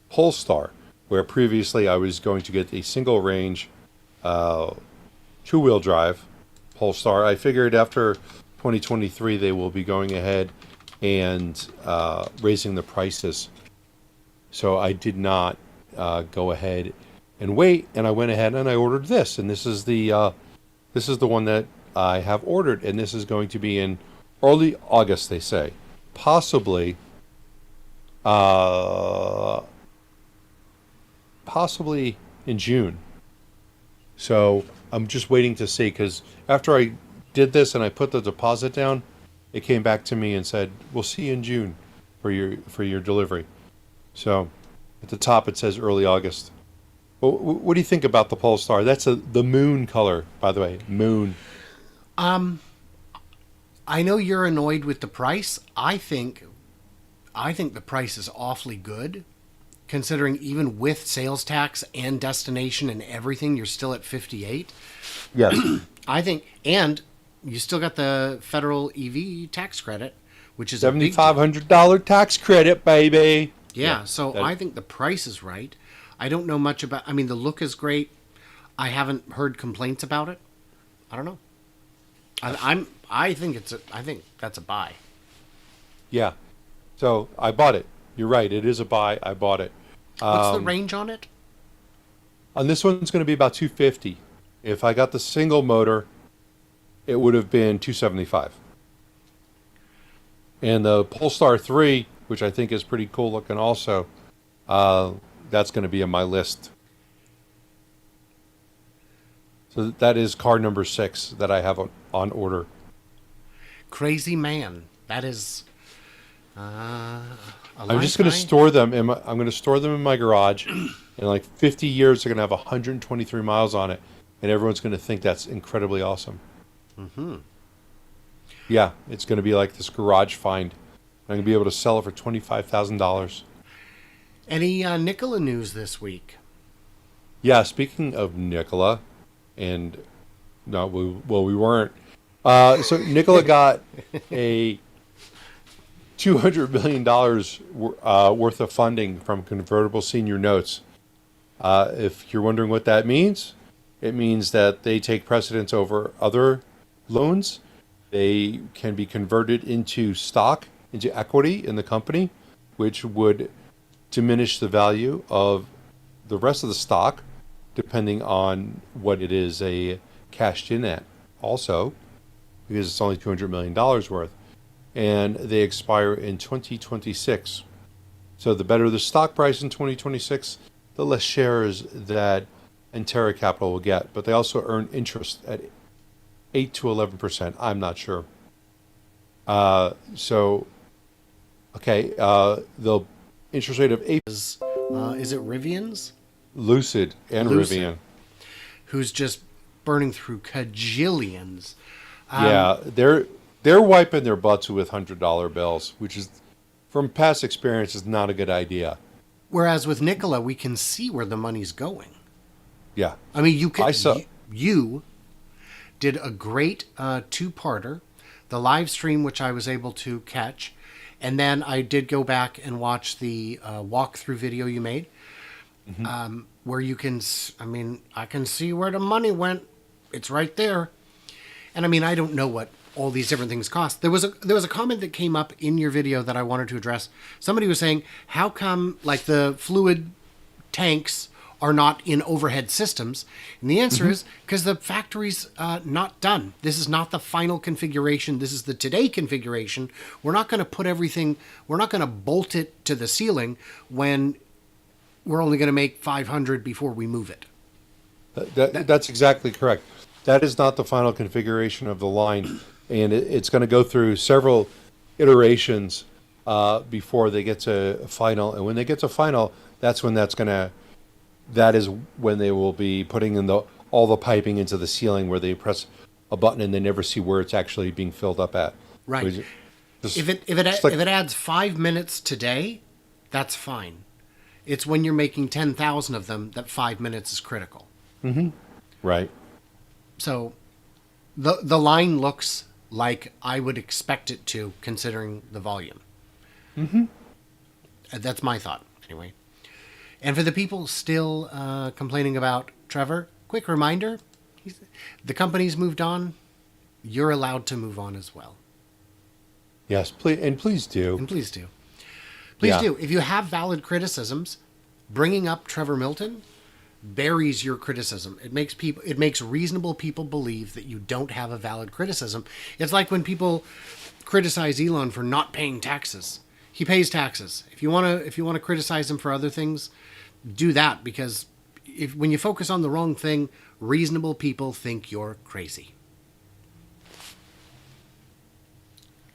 Speaker 1: Polestar, where previously I was going to get a single-range two-wheel drive Polestar. I figured after 2023 they will be going ahead and raising the prices. So I did not go ahead and wait, and I went ahead and I ordered this, and this is the one that I have ordered, and this is going to be in early August, they say, possibly in June. So I'm just waiting to see, because after I did this and I put the deposit down, it came back to me and said, we'll see you in June for your delivery. So at the top it says early August. Well, what do you think about the Polestar? That's the moon color, by the way. Moon.
Speaker 2: I know you're annoyed with the price. I think the price is awfully good, considering even with sales tax and destination and everything, you're still at 58.
Speaker 1: Yes.
Speaker 2: I think, and you still got the federal EV tax credit, which is a big
Speaker 1: $7,500 tax credit, baby.
Speaker 2: Yeah, so I think the price is right. I don't know much about. I mean, the look is great. I haven't heard complaints about it. I don't know. I think that's a buy.
Speaker 1: Yeah. So I bought it. You're right. It is a buy. I bought it.
Speaker 2: What's the range on it?
Speaker 1: On this one's going to be about 250. If I got the single motor, it would have been 275. And the Polestar 3, which I think is pretty cool looking also, that's going to be on my list. So that is car number 6 that I have on order.
Speaker 2: Crazy man. That is a
Speaker 1: I'm just going to
Speaker 2: lifetime.
Speaker 1: store them I'm going to store them in my garage. In like 50 years, they're going to have 123 miles on it, and everyone's going to think that's incredibly awesome. Yeah, it's going to be like this garage find. I'm going to be able to sell it for $25,000.
Speaker 2: Any Nikola news this week?
Speaker 1: Yeah, speaking of Nicola, and no, we weren't. So Nicola got a $200 million worth of funding from convertible senior notes. If you're wondering what that means, it means that they take precedence over other loans. They can be converted into stock, into equity in the company, which would diminish the value of the rest of the stock, depending on what it is they cashed in at. Also, because it's only $200 million worth, and they expire in 2026. So the better the stock price in 2026, the less shares that Entera Capital will get. But they also earn interest at 8 to 11%. I'm not sure. The interest rate of 8.
Speaker 2: Is it Rivian's?
Speaker 1: Lucid and
Speaker 2: Lucid.
Speaker 1: Rivian.
Speaker 2: Who's just burning through cajillions.
Speaker 1: Yeah, they're wiping their butts with $100 bills, which is, from past experience, is not a good idea.
Speaker 2: Whereas with Nikola, we can see where the money's going.
Speaker 1: Yeah.
Speaker 2: I mean,
Speaker 1: I saw-
Speaker 2: you did a great two-parter, the live stream, which I was able to catch, and then I did go back and watch the walkthrough video you made, where you can, I can see where the money went. It's right there. And I mean, I don't know what all these different things cost. There was a comment that came up in your video that I wanted to address. Somebody was saying, how come like the fluid tanks are not in overhead systems? And the answer is because the factory's not done. This is not the final configuration. This is the today configuration. We're not going to put everything, we're not going to bolt it to the ceiling when we're only going to make 500 before we move it.
Speaker 1: That's exactly correct. That is not the final configuration of the line, and it's going to go through several iterations before they get to final. And when they get to final, that is when they will be putting in all the piping into the ceiling, where they press a button and they never see where it's actually being filled up at.
Speaker 2: Right. If it adds 5 minutes today, that's fine. It's when you're making 10,000 of them that 5 minutes is critical.
Speaker 1: Right.
Speaker 2: So the line looks like I would expect it to, considering the volume. That's my thought, anyway. And for the people still complaining about Trevor, quick reminder, the company's moved on. You're allowed to move on as well.
Speaker 1: Yes, please, and please do.
Speaker 2: And please do. Please do. If you have valid criticisms, bringing up Trevor Milton buries your criticism. It makes reasonable people believe that you don't have a valid criticism. It's like when people criticize Elon for not paying taxes. He pays taxes. If you want to criticize him for other things, do that, because when you focus on the wrong thing, reasonable people think you're crazy.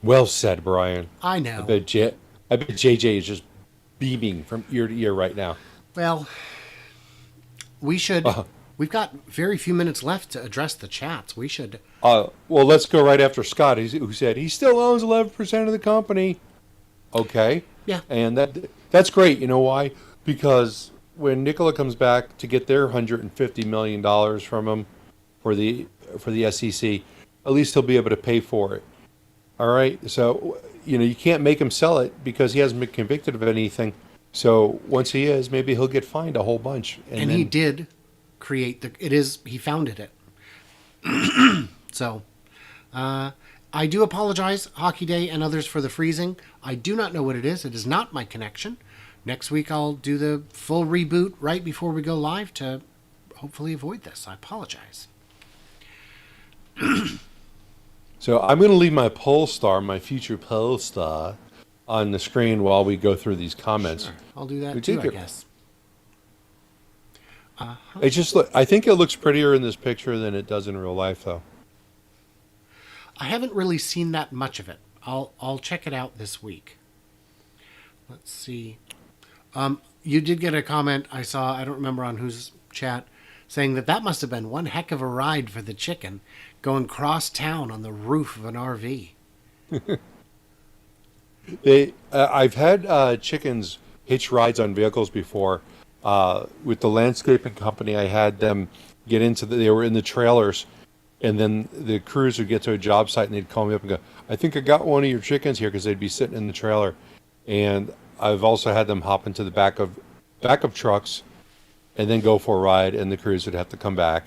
Speaker 1: Well said, Brian.
Speaker 2: I know.
Speaker 1: I bet JJ is just beaming from ear to ear right now.
Speaker 2: Well, we should. We've got very few minutes left to address the chats. We should.
Speaker 1: Well, let's go right after Scott, who said he still owns 11% of the company. Okay.
Speaker 2: Yeah.
Speaker 1: And that's great. You know why? Because when Nikola comes back to get their $150 million from him for the SEC, at least he'll be able to pay for it. All right. So, you can't make him sell it because he hasn't been convicted of anything. So once he is, maybe he'll get fined a whole bunch.
Speaker 2: And he did create he founded it. So, I do apologize, Hockey Day and others, for the freezing. I do not know what it is. It is not my connection. Next week I'll do the full reboot right before we go live to hopefully avoid this. I apologize.
Speaker 1: So I'm going to leave my my future poll star, on the screen while we go through these comments.
Speaker 2: Sure. I'll do that too, I guess.
Speaker 1: It just I think it looks prettier in this picture than it does in real life, though.
Speaker 2: I haven't really seen that much of it. I'll check it out this week. Let's see. You did get a comment I saw, I don't remember on whose chat, saying that must have been one heck of a ride for the chicken, going cross town on the roof of an RV.
Speaker 1: I've had chickens hitch rides on vehicles before. With the landscaping company, I had them get into they were in the trailers, and then the crews would get to a job site and they'd call me up and go, "I think I got one of your chickens here," because they'd be sitting in the trailer. And I've also had them hop into the back of trucks and then go for a ride, and the crews would have to come back.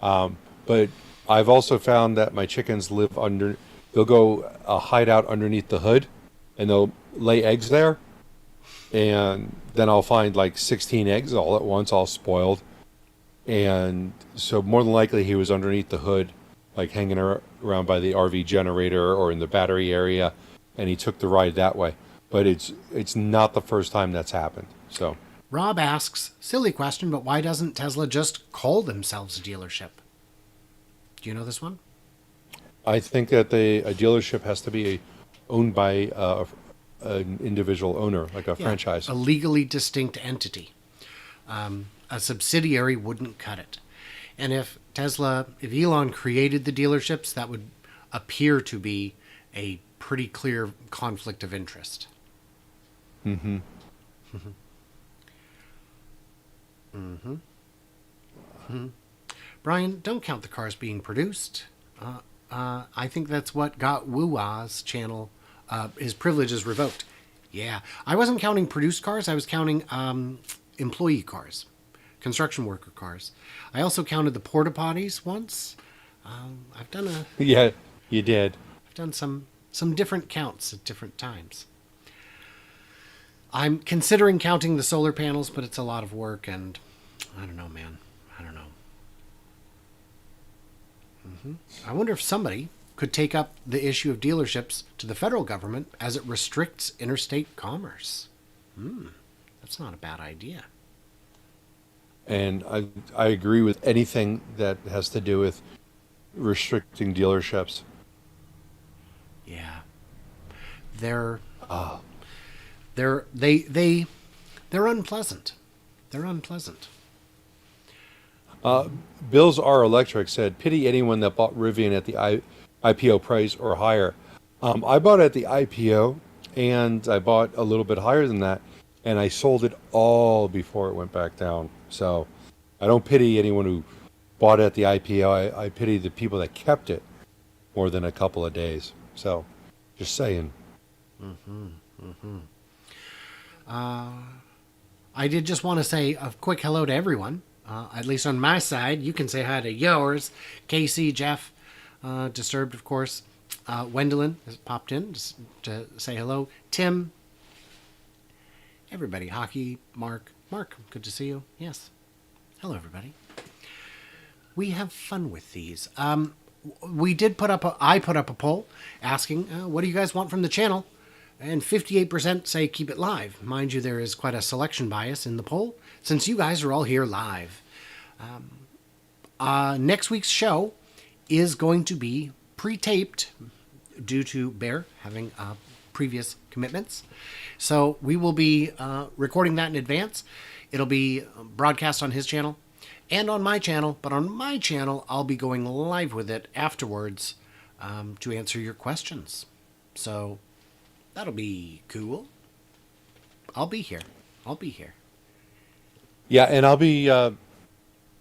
Speaker 1: But I've also found that my chickens they'll go hide out underneath the hood, and they'll lay eggs there. And then I'll find like 16 eggs all at once, all spoiled. And so more than likely he was underneath the hood, like hanging around by the RV generator or in the battery area, and he took the ride that way. But it's not the first time that's happened. So
Speaker 2: Rob asks, silly question, but why doesn't Tesla just call themselves a dealership? Do you know this one?
Speaker 1: I think that a dealership has to be owned by an individual owner, like a franchise.
Speaker 2: A legally distinct entity. A subsidiary wouldn't cut it. And if Elon created the dealerships, that would appear to be a pretty clear conflict of interest. Mm-hmm. Mm-hmm. Mm-hmm. Brian, don't count the cars being produced. I think that's what got Woo-Ah's channel, his privileges revoked. Yeah, I wasn't counting produced cars. I was counting employee cars, construction worker cars. I also counted the porta potties once. I've done
Speaker 1: Yeah, you did.
Speaker 2: I've done some different counts at different times. I'm considering counting the solar panels, but it's a lot of work, and I don't know, man. I don't know. I wonder if somebody could take up the issue of dealerships to the federal government as it restricts interstate commerce. That's not a bad idea.
Speaker 1: And I agree with anything that has to do with restricting dealerships.
Speaker 2: Yeah. They're unpleasant. They're unpleasant.
Speaker 1: Bill's R Electric said, "Pity anyone that bought Rivian at the IPO price or higher." I bought at the IPO, and I bought a little bit higher than that, and I sold it all before it went back down. So I don't pity anyone who bought it at the IPO. I pity the people that kept it more than a couple of days. So just saying.
Speaker 2: I did just want to say a quick hello to everyone. At least on my side, you can say hi to yours. Casey, Jeff, Disturbed, of course. Wendelin has popped in to say hello. Tim, everybody. Hockey, Mark, good to see you. Yes. Hello, everybody. We have fun with these. We did I put up a poll asking, what do you guys want from the channel? And 58% say keep it live. Mind you, there is quite a selection bias in the poll, since you guys are all here live. Next week's show is going to be pre-taped due to Bear having previous commitments. So we will be recording that in advance. It'll be broadcast on his channel and on my channel. But on my channel, I'll be going live with it afterwards to answer your questions. So that'll be cool. I'll be here.
Speaker 1: Yeah, and I'll be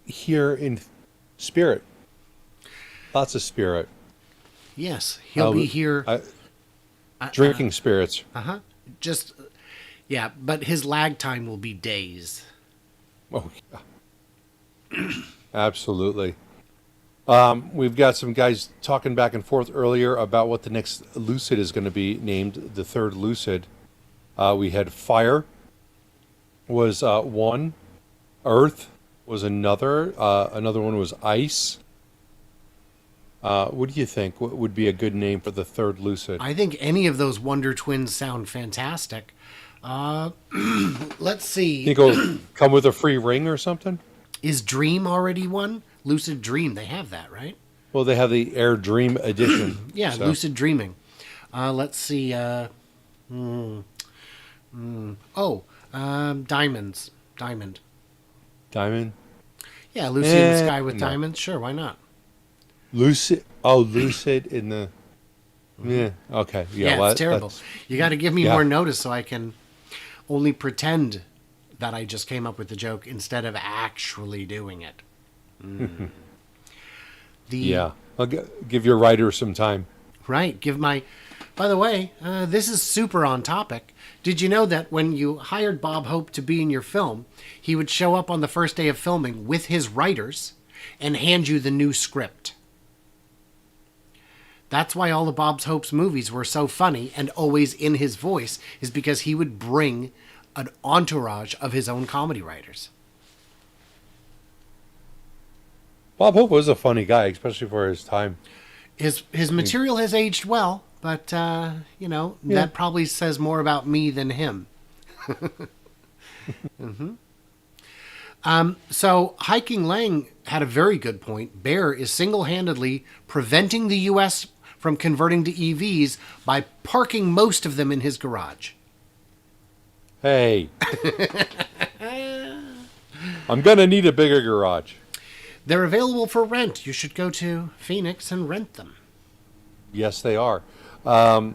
Speaker 1: here in spirit. Lots of spirit.
Speaker 2: Yes, he'll be here.
Speaker 1: Drinking spirits.
Speaker 2: Just, yeah, but his lag time will be days.
Speaker 1: Oh, yeah. Absolutely. We've got some guys talking back and forth earlier about what the next Lucid is going to be named, the third Lucid. We had Fire was one, Earth was another, another one was Ice. What do you think? What would be a good name for the third Lucid?
Speaker 2: I think any of those Wonder Twins sound fantastic. Let's see.
Speaker 1: Think it'll come with a free ring or something?
Speaker 2: Is Dream already one? Lucid Dream, they have that, right?
Speaker 1: Well, they have the Air Dream edition.
Speaker 2: Yeah,
Speaker 1: So.
Speaker 2: Lucid Dreaming. Let's see. Diamonds. Diamond.
Speaker 1: Diamond.
Speaker 2: Yeah, Lucy in the Sky with
Speaker 1: No.
Speaker 2: Diamonds. Sure, why not?
Speaker 1: Lucid. Oh, Lucid in the. Yeah. Okay. Yeah.
Speaker 2: Yeah,
Speaker 1: well,
Speaker 2: it's terrible. You got to give me
Speaker 1: yeah.
Speaker 2: more notice so I can only pretend that I just came up with the joke instead of actually doing it.
Speaker 1: Yeah. I'll give your writer some time.
Speaker 2: Right. By the way, this is super on topic. Did you know that when you hired Bob Hope to be in your film, he would show up on the first day of filming with his writers and hand you the new script? That's why all of Bob Hope's movies were so funny and always in his voice, is because he would bring an entourage of his own comedy writers.
Speaker 1: Bob Hope was a funny guy, especially for his time.
Speaker 2: His material has aged well, but, that probably says more about me than him. So Hiking Lang had a very good point. Bear is single-handedly preventing the U.S. from converting to EVs by parking most of them in his garage.
Speaker 1: Hey. I'm going to need a bigger garage.
Speaker 2: They're available for rent. You should go to Phoenix and rent them.
Speaker 1: Yes, they are. I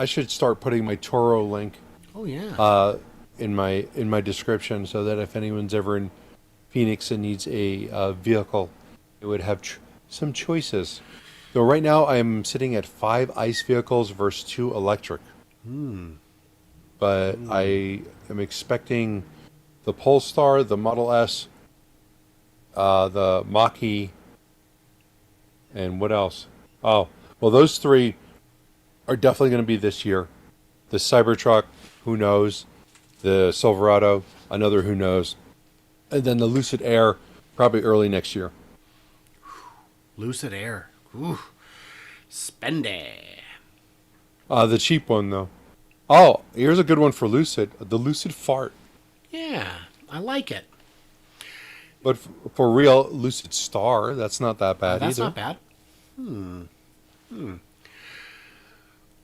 Speaker 1: should start putting my Toro link
Speaker 2: Oh, yeah.
Speaker 1: in my description so that if anyone's ever in Phoenix and needs a vehicle, it would have some choices. So right now I'm sitting at 5 ICE vehicles versus 2 electric. But I am expecting the Polestar, the Model S, the Mach-E, and what else? Oh, well, those 3 are definitely going to be this year. The Cybertruck, who knows? The Silverado, another who knows? And then the Lucid Air, probably early next year.
Speaker 2: Lucid Air. Ooh. Spendy.
Speaker 1: The cheap one, though. Oh, here's a good one for Lucid. The Lucid Fart.
Speaker 2: Yeah, I like it.
Speaker 1: But for real, Lucid Star, that's not that bad
Speaker 2: That's
Speaker 1: either.
Speaker 2: not bad.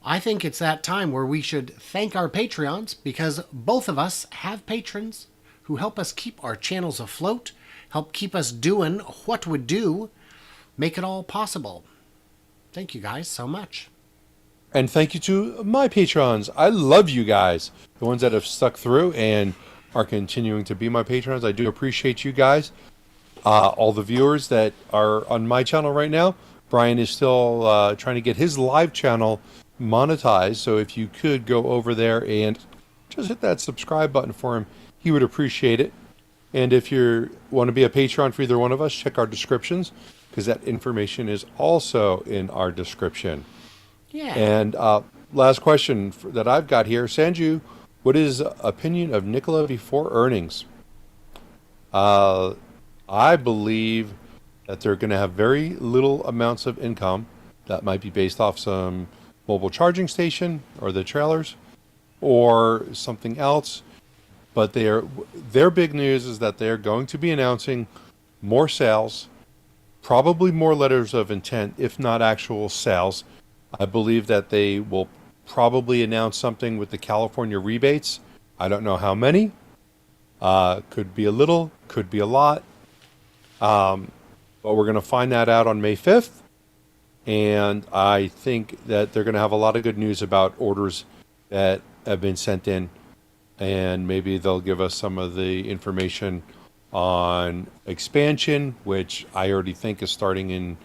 Speaker 2: I think it's that time where we should thank our Patreons, because both of us have patrons who help us keep our channels afloat, help keep us doing what we do, make it all possible. Thank you guys so much.
Speaker 1: And thank you to my patrons. I love you guys. The ones that have stuck through and are continuing to be my patrons. I do appreciate you guys. All the viewers that are on my channel right now. Brian is still trying to get his live channel monetized. So if you could go over there and just hit that subscribe button for him, he would appreciate it. And if you want to be a patron for either one of us, check our descriptions, because that information is also in our description.
Speaker 2: Yeah.
Speaker 1: And last question that I've got here, Sanju, what is opinion of Nicola before earnings? I believe that they're going to have very little amounts of income that might be based off some mobile charging station or the trailers or something else. But their big news is that they're going to be announcing more sales, probably more letters of intent, if not actual sales. I believe that they will probably announce something with the California rebates. I don't know how many. Could be a little, could be a lot. But we're going to find that out on May 5th. And I think that they're going to have a lot of good news about orders that have been sent in. And maybe they'll give us some of the information on expansion, which I already think is starting in...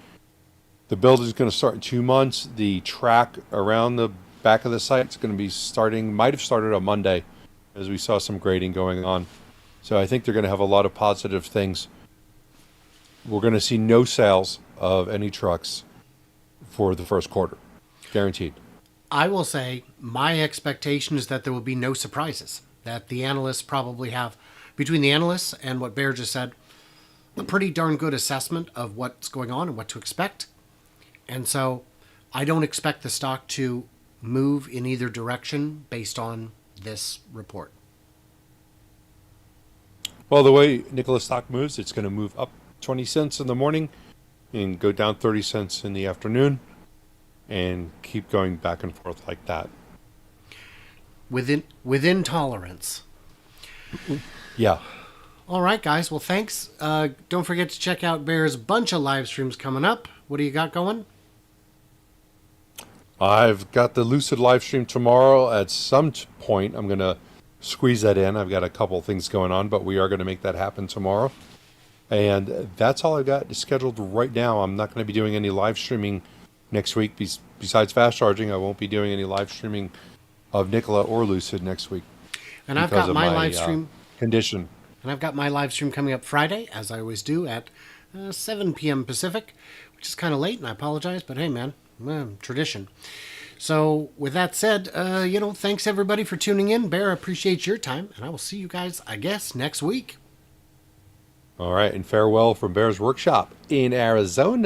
Speaker 1: The build is going to start in 2 months. The track around the back of the site is going to be might have started on Monday, as we saw some grading going on. So I think they're going to have a lot of positive things. We're going to see no sales of any trucks for the first quarter. Guaranteed.
Speaker 2: I will say my expectation is that there will be no surprises, that the analysts probably have, between the analysts and what Bear just said, a pretty darn good assessment of what's going on and what to expect. And so I don't expect the stock to move in either direction based on this report.
Speaker 1: Well, the way Nikola stock moves, it's going to move up 20 cents in the morning and go down 30 cents in the afternoon and keep going back and forth like that.
Speaker 2: Within tolerance.
Speaker 1: Yeah.
Speaker 2: All right, guys. Well, thanks. Don't forget to check out Bear's bunch of live streams coming up. What do you got going?
Speaker 1: I've got the Lucid live stream tomorrow at some point. I'm going to squeeze that in. I've got a couple things going on, but we are going to make that happen tomorrow. And that's all I've got scheduled right now. I'm not going to be doing any live streaming next week. Besides fast charging, I won't be doing any live streaming of Nicola or Lucid next week.
Speaker 2: And I've got my live stream
Speaker 1: condition.
Speaker 2: And I've got my live stream coming up Friday, as I always do, at 7 p.m. Pacific, which is kind of late, and I apologize, but hey, man, tradition. So, with that said, thanks everybody for tuning in. Bear, I appreciate your time, and I will see you guys, I guess, next week.
Speaker 1: All right, and farewell from Bear's Workshop in Arizona.